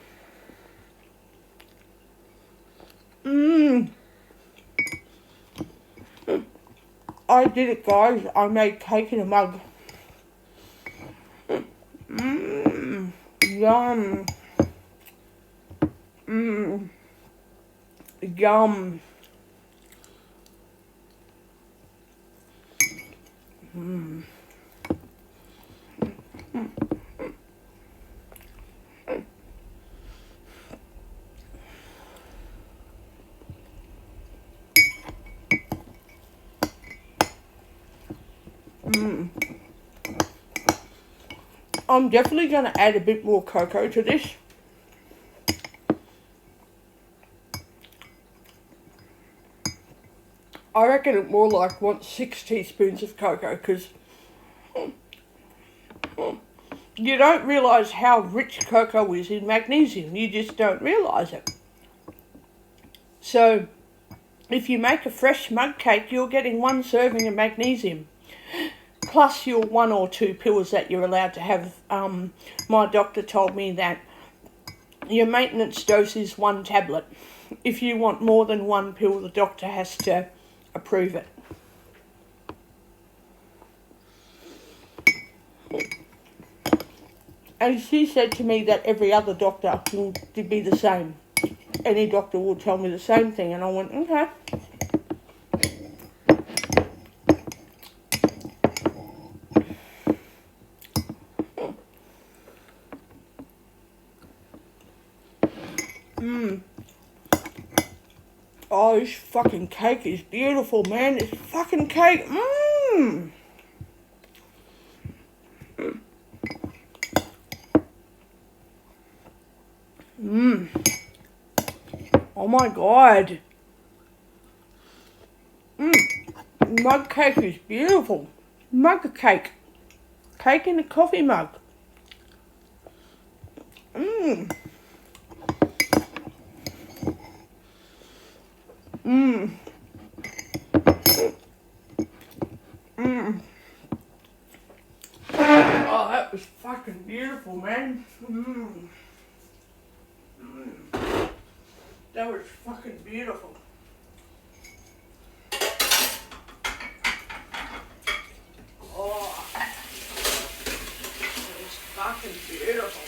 I did it, guys. I made cake in a mug. Yum. Yum. I'm definitely going to add a bit more cocoa to this. I reckon it more like wants 6 teaspoons of cocoa, because you don't realise how rich cocoa is in magnesium. You just don't realise it. So if you make a fresh mug cake, you're getting 1 serving of magnesium, plus your 1 or 2 pills that you're allowed to have. My doctor told me that your maintenance dose is 1 tablet. If you want more than 1 pill, the doctor has to approve it. And she said to me that every other doctor will be the same. Any doctor will tell me the same thing. And I went, okay. Oh, this fucking cake is beautiful, man. This fucking cake. Oh my god. Mug cake is beautiful. Mug cake. Cake in a coffee mug. Oh, that was fucking beautiful, man. That was fucking beautiful. Oh, that was fucking beautiful.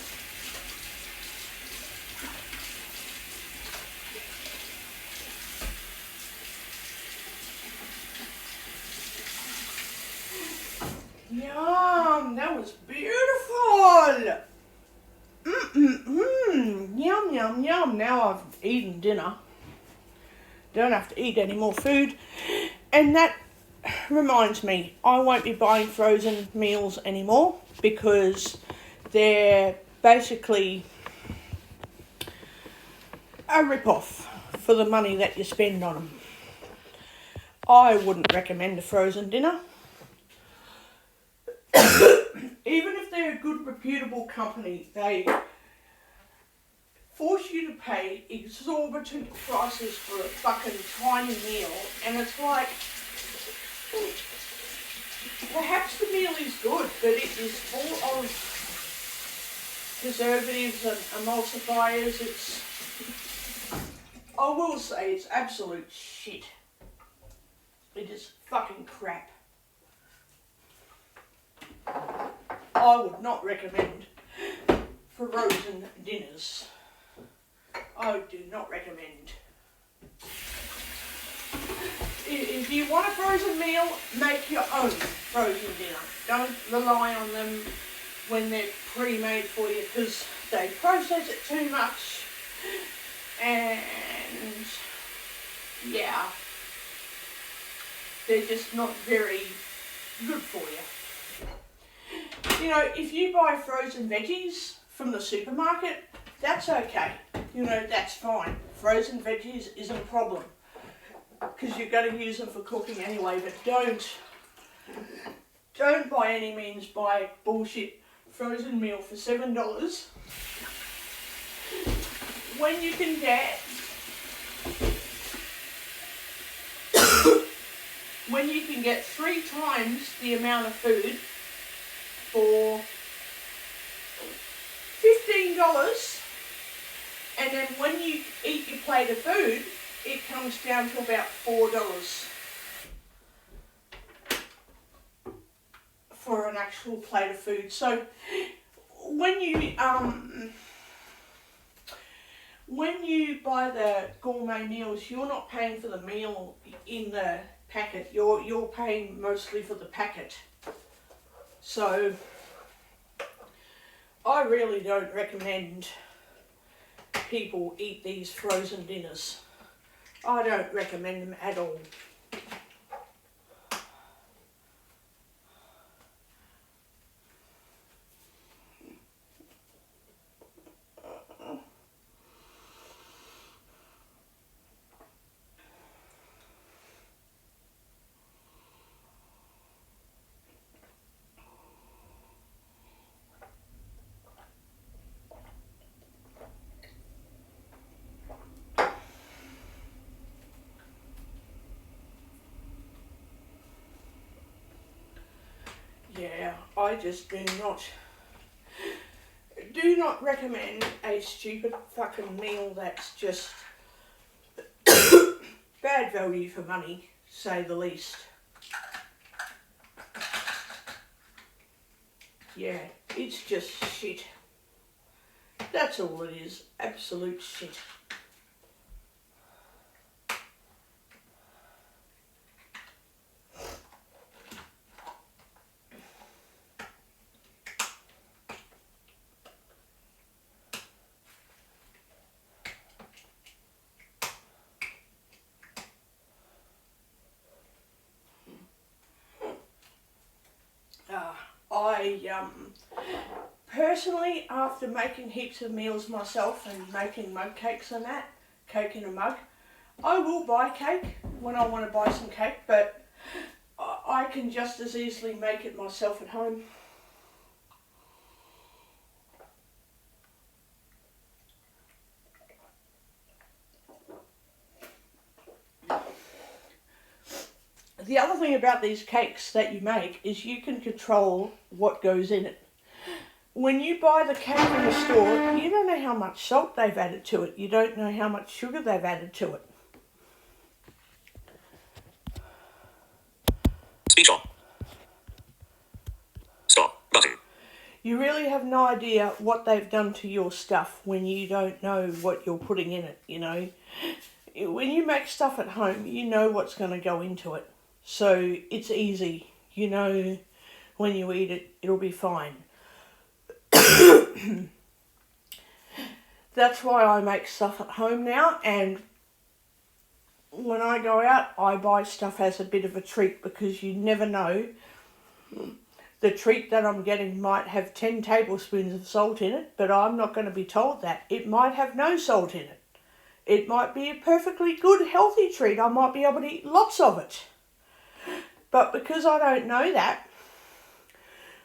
Yum, that was beautiful. Yum, yum, yum. Now I've eaten dinner. Don't have to eat any more food. And that reminds me, I won't be buying frozen meals anymore because they're basically a rip-off for the money that you spend on them. I wouldn't recommend a frozen dinner. Even if they're a good, reputable company, they force you to pay exorbitant prices for a fucking tiny meal, and it's like, perhaps the meal is good, but it is full of preservatives and emulsifiers. I will say it's absolute shit. It is fucking crap. I would not recommend frozen dinners. I do not recommend. If you want a frozen meal, make your own frozen dinner. Don't rely on them when they're pre-made for you because they process it too much. And yeah, they're just not very good for you. You know, if you buy frozen veggies from the supermarket, that's okay. You know, that's fine. Frozen veggies isn't a problem because you're going to use them for cooking anyway, but don't by any means buy bullshit frozen meal for $7 when you can get when you can get 3 times the amount of food for $15, and then when you eat your plate of food, it comes down to about $4 for an actual plate of food. So when you buy the gourmet meals, you're not paying for the meal in the packet. You're paying mostly for the packet. So I really don't recommend people eat these frozen dinners. I don't recommend them at all. Yeah, I just do not recommend a stupid fucking meal that's just bad value for money, say the least. Yeah, it's just shit. That's all it is. Absolute shit. I personally, after making heaps of meals myself and making mug cakes and that, cake in a mug, I will buy cake when I want to buy some cake, but I can just as easily make it myself at home. The other thing about these cakes that you make is you can control what goes in it. When you buy the cake in the store, you don't know how much salt they've added to it. You don't know how much sugar they've added to it. Speech on. Stop button. You really have no idea what they've done to your stuff when you don't know what you're putting in it, you know. When you make stuff at home, you know what's going to go into it. So it's easy. You know when you eat it, it'll be fine. That's why I make stuff at home now, and when I go out, I buy stuff as a bit of a treat, because you never know. The treat that I'm getting might have 10 tablespoons of salt in it, but I'm not going to be told that. It might have no salt in it. It might be a perfectly good, healthy treat. I might be able to eat lots of it. But because I don't know that,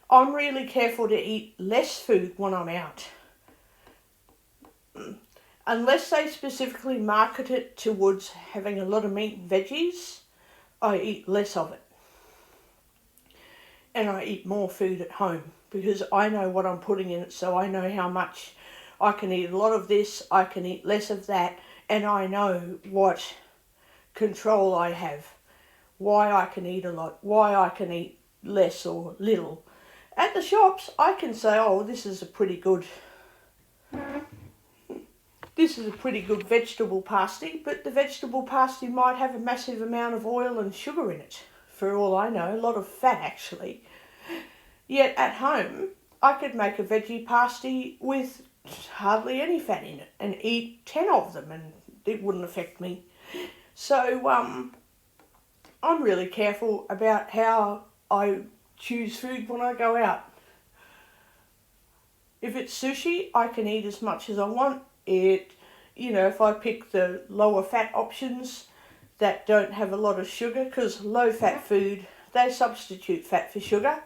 I'm really careful to eat less food when I'm out. Unless they specifically market it towards having a lot of meat and veggies, I eat less of it. And I eat more food at home because I know what I'm putting in it, so I know how much. I can eat a lot of this, I can eat less of that, and I know what control I have. Why I can eat a lot, why I can eat less or little. At the shops, I can say, oh, this is a pretty good vegetable pasty, but the vegetable pasty might have a massive amount of oil and sugar in it. For all I know, a lot of fat actually. Yet at home, I could make a veggie pasty with hardly any fat in it and eat 10 of them and it wouldn't affect me. So I'm really careful about how I choose food when I go out. If it's sushi, I can eat as much as I want. If I pick the lower fat options that don't have a lot of sugar, because low fat food, they substitute fat for sugar.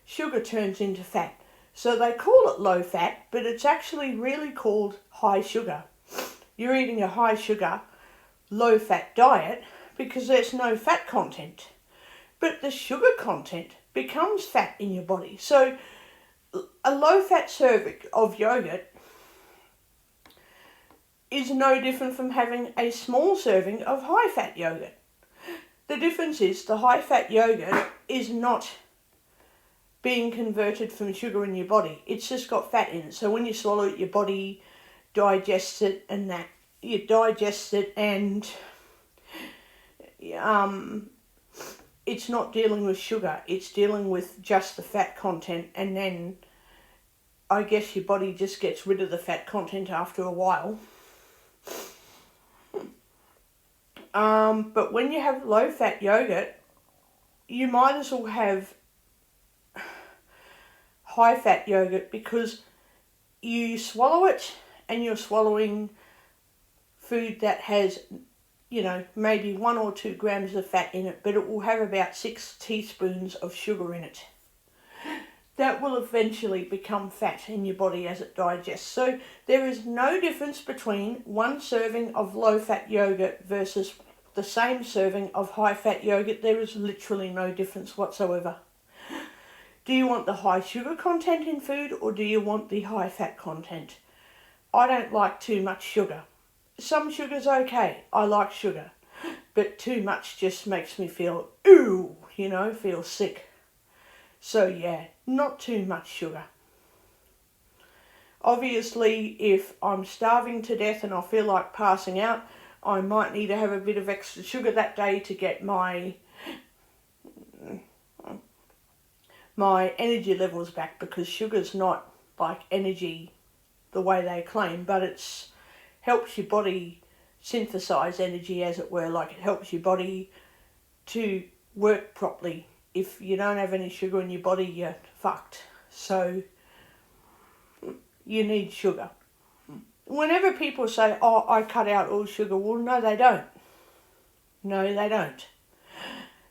Sugar turns into fat. So they call it low fat, but it's actually really called high sugar. You're eating a high sugar, low fat diet because there's no fat content. But the sugar content becomes fat in your body. So a low fat serving of yogurt is no different from having a small serving of high fat yogurt. The difference is the high fat yogurt is not being converted from sugar in your body. It's just got fat in it. So when you swallow it, your body digests it and that. You digest it and it's not dealing with sugar. It's dealing with just the fat content, and then I guess your body just gets rid of the fat content after a while. But when you have low fat yogurt, you might as well have high fat yogurt, because you swallow it and you're swallowing food that has, maybe 1 or 2 grams of fat in it, but it will have about 6 teaspoons of sugar in it. That will eventually become fat in your body as it digests. So there is no difference between one serving of low-fat yogurt versus the same serving of high-fat yogurt. There is literally no difference whatsoever. Do you want the high sugar content in food, or do you want the high-fat content? I don't like too much sugar. Some sugar's okay. I like sugar. But too much just makes me feel, feel sick. So yeah, not too much sugar. Obviously, if I'm starving to death and I feel like passing out, I might need to have a bit of extra sugar that day to get my energy levels back, because sugar's not like energy the way they claim, but it's helps your body synthesize energy, as it were. Like, it helps your body to work properly. If you don't have any sugar in your body, you're fucked. So you need sugar. Whenever people say, oh, I cut out all sugar, well, no, they don't. No, they don't.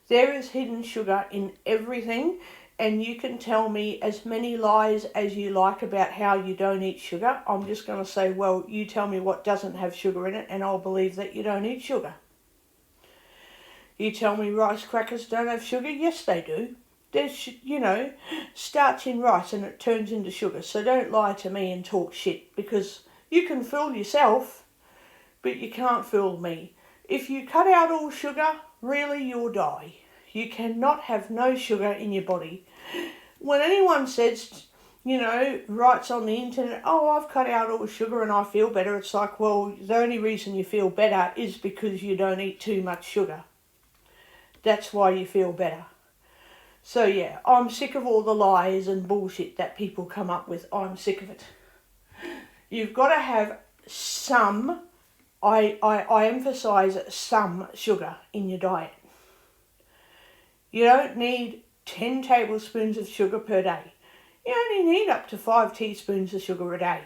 There is hidden sugar in everything, and you can tell me as many lies as you like about how you don't eat sugar. I'm just going to say, well, you tell me what doesn't have sugar in it, and I'll believe that you don't eat sugar. You tell me rice crackers don't have sugar? Yes, they do. There's, starch in rice and it turns into sugar. So don't lie to me and talk shit, because you can fool yourself, but you can't fool me. If you cut out all sugar, really, you'll die. You cannot have no sugar in your body. When anyone says, writes on the internet, oh, I've cut out all sugar and I feel better, it's like, well, the only reason you feel better is because you don't eat too much sugar. That's why you feel better. So yeah, I'm sick of all the lies and bullshit that people come up with. I'm sick of it. You've got to have some, I emphasise some sugar in your diet. You don't need 10 tablespoons of sugar per day. You only need up to 5 teaspoons of sugar a day.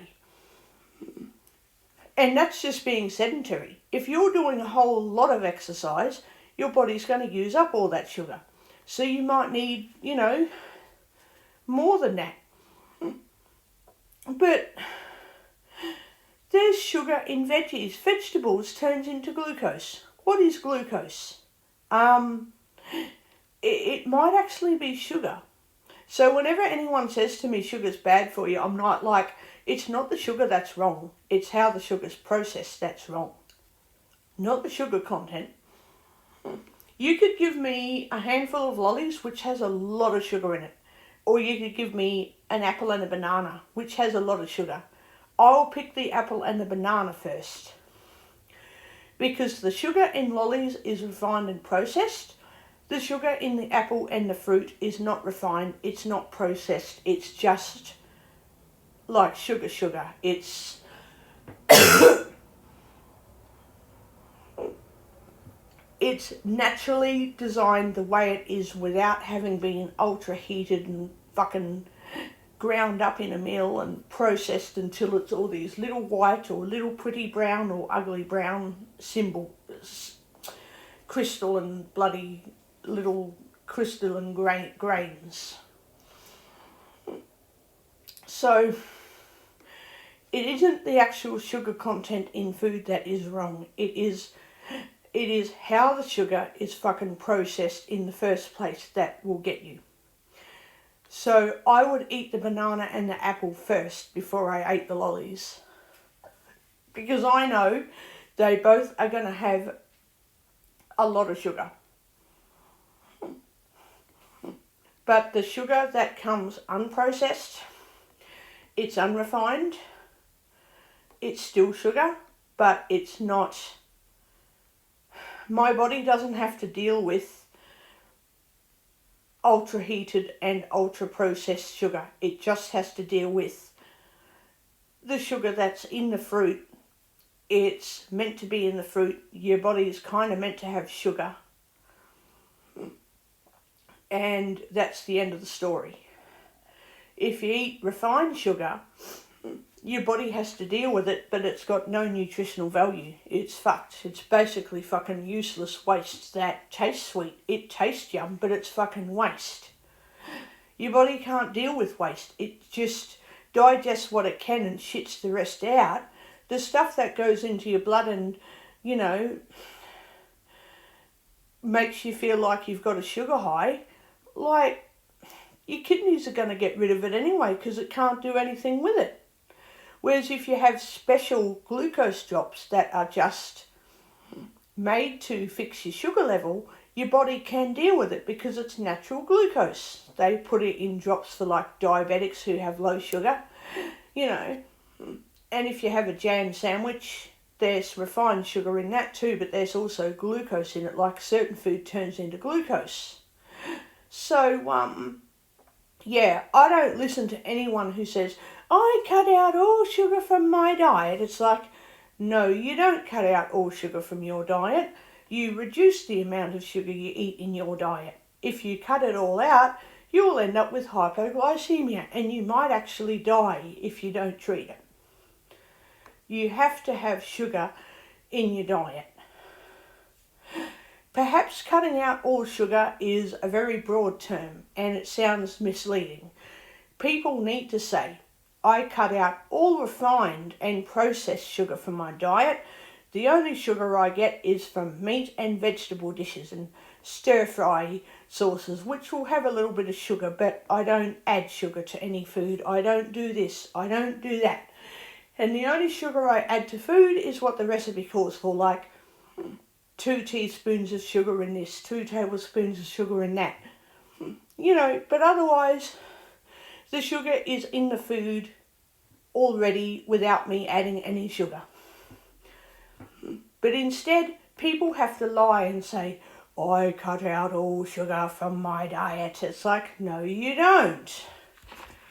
And that's just being sedentary. If you're doing a whole lot of exercise, your body's going to use up all that sugar. So you might need, more than that. But there's sugar in veggies. Vegetables turns into glucose. What is glucose? It might actually be sugar. So whenever anyone says to me sugar's bad for you, I'm not like, it's not the sugar that's wrong. It's how the sugar's processed that's wrong. Not the sugar content. You could give me a handful of lollies, which has a lot of sugar in it. Or you could give me an apple and a banana, which has a lot of sugar. I'll pick the apple and the banana first. Because the sugar in lollies is refined and processed. The sugar in the apple and the fruit is not refined. It's not processed. It's just like sugar. It's it's naturally designed the way it is without having been ultra heated and fucking ground up in a mill and processed until it's all these little white or little pretty brown or ugly brown crystal and bloody little crystalline grains. So it isn't the actual sugar content in food that is wrong. It is how the sugar is fucking processed in the first place that will get you. So I would eat the banana and the apple first before I ate the lollies. Because I know they both are going to have a lot of sugar. But the sugar that comes unprocessed, it's unrefined, it's still sugar, but it's not. My body doesn't have to deal with ultra heated and ultra processed sugar. It just has to deal with the sugar that's in the fruit. It's meant to be in the fruit. Your body is kind of meant to have sugar. And that's the end of the story. If you eat refined sugar, your body has to deal with it, but it's got no nutritional value. It's fucked. It's basically fucking useless waste that tastes sweet. It tastes yum, but it's fucking waste. Your body can't deal with waste. It just digests what it can and shits the rest out. The stuff that goes into your blood and, makes you feel like you've got a sugar high, like, your kidneys are going to get rid of it anyway because it can't do anything with it. Whereas if you have special glucose drops that are just made to fix your sugar level, your body can deal with it because it's natural glucose. They put it in drops for like diabetics who have low sugar. And if you have a jam sandwich, there's refined sugar in that too, but there's also glucose in it, like certain food turns into glucose. So, yeah, I don't listen to anyone who says, I cut out all sugar from my diet. It's like, no, you don't cut out all sugar from your diet. You reduce the amount of sugar you eat in your diet. If you cut it all out, you'll end up with hypoglycemia, and you might actually die if you don't treat it. You have to have sugar in your diet. Perhaps cutting out all sugar is a very broad term and it sounds misleading. People need to say, I cut out all refined and processed sugar from my diet. The only sugar I get is from meat and vegetable dishes and stir-fry sauces, which will have a little bit of sugar, but I don't add sugar to any food. I don't do this, I don't do that. And the only sugar I add to food is what the recipe calls for, like 2 teaspoons of sugar in this, 2 tablespoons of sugar in that. You know, but otherwise, the sugar is in the food already without me adding any sugar. But instead, people have to lie and say, I cut out all sugar from my diet. It's like, no, you don't.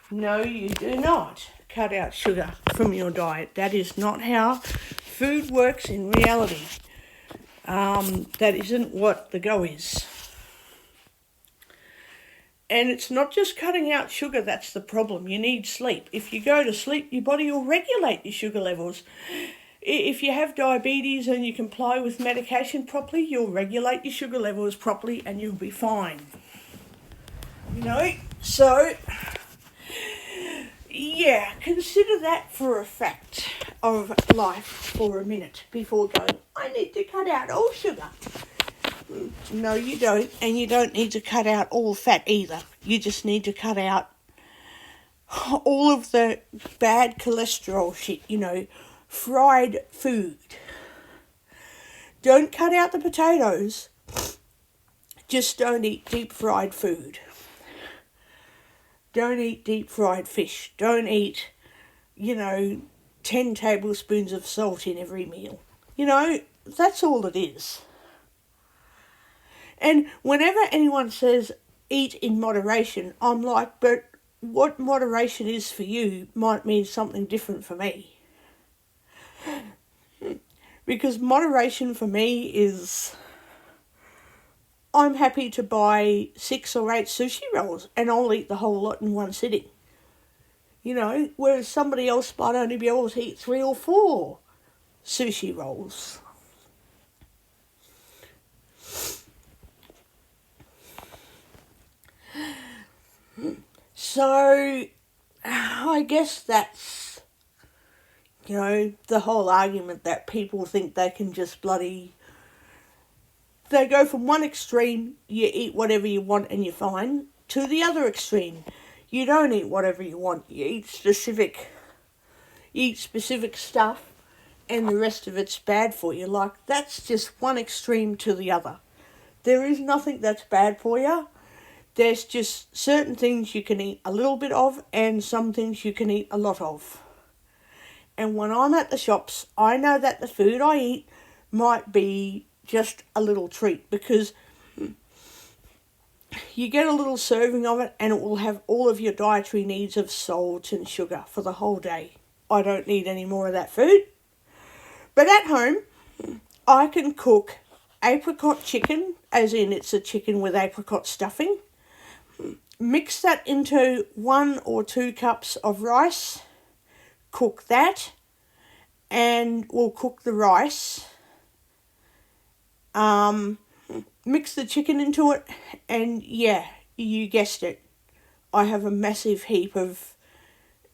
No, you do not cut out sugar from your diet. That is not how food works in reality. That isn't what the go is. And it's not just cutting out sugar that's the problem. You need sleep. If you go to sleep, your body will regulate your sugar levels. If you have diabetes and you comply with medication properly, you'll regulate your sugar levels properly and you'll be fine. You know, so yeah, consider that for a fact of life for a minute before going, I need to cut out all sugar. No, you don't. And you don't need to cut out all fat either. You just need to cut out all of the bad cholesterol shit, you know, fried food. Don't cut out the potatoes. Just don't eat deep fried food. Don't eat deep fried fish. Don't eat, 10 tablespoons of salt in every meal. You know, that's all it is. And whenever anyone says eat in moderation, I'm like, but what moderation is for you might mean something different for me. Because moderation for me is, I'm happy to buy 6 or 8 sushi rolls and I'll eat the whole lot in one sitting. You know, whereas somebody else might only be able to eat 3 or 4 sushi rolls. So, I guess that's, the whole argument that people think they can just they go from one extreme, you eat whatever you want and you're fine, to the other extreme. You don't eat whatever you want, you eat specific stuff and the rest of it's bad for you. Like, that's just one extreme to the other. There is nothing that's bad for you. There's just certain things you can eat a little bit of and some things you can eat a lot of. And when I'm at the shops, I know that the food I eat might be just a little treat because you get a little serving of it and it will have all of your dietary needs of salt and sugar for the whole day. I don't need any more of that food. But at home, I can cook apricot chicken, as in it's a chicken with apricot stuffing. Mix that into 1 or 2 cups of rice. Cook that, and we'll cook the rice. Mix the chicken into it, and yeah, you guessed it. I have a massive heap of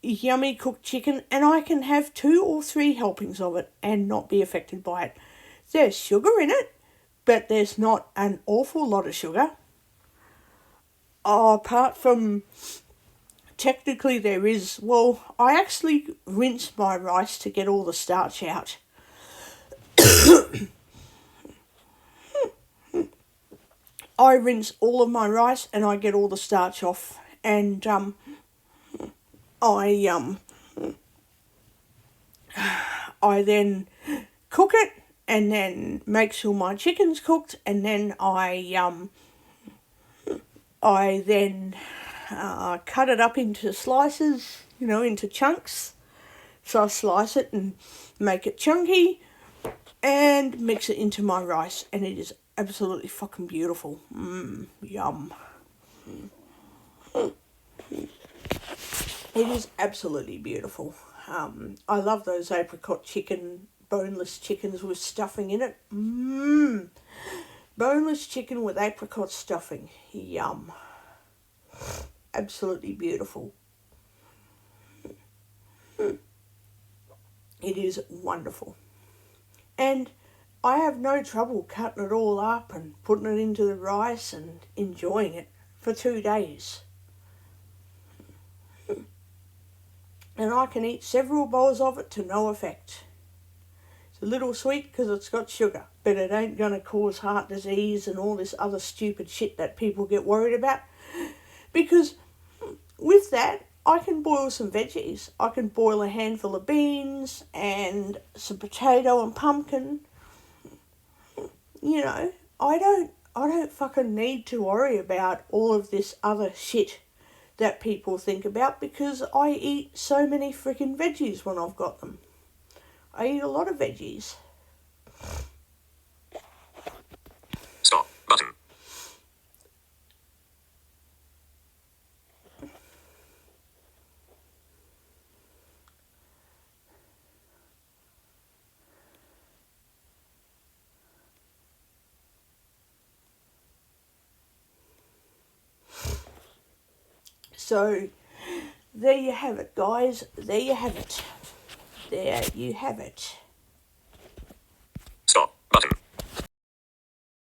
yummy cooked chicken, and I can have 2 or 3 helpings of it and not be affected by it. There's sugar in it, but there's not an awful lot of sugar. Apart from, technically there is, well, I actually rinse my rice to get all the starch out. I rinse all of my rice and I get all the starch off, and I I then cook it and then make sure my chicken's cooked, and then I then cut it up into slices, into chunks. So I slice it and make it chunky and mix it into my rice, and it is absolutely fucking beautiful. Yum. It is absolutely beautiful. I love those apricot chicken, boneless chickens with stuffing in it. Boneless chicken with apricot stuffing. Yum. Absolutely beautiful. It is wonderful. And I have no trouble cutting it all up and putting it into the rice and enjoying it for 2 days. And I can eat several bowls of it to no effect. It's a little sweet because it's got sugar, but it ain't going to cause heart disease and all this other stupid shit that people get worried about. Because with that, I can boil some veggies. I can boil a handful of beans and some potato and pumpkin. I don't fucking need to worry about all of this other shit that people think about, because I eat so many freaking veggies when I've got them. I eat a lot of veggies. Stop button. So, there you have it, guys. There you have it. There you have it.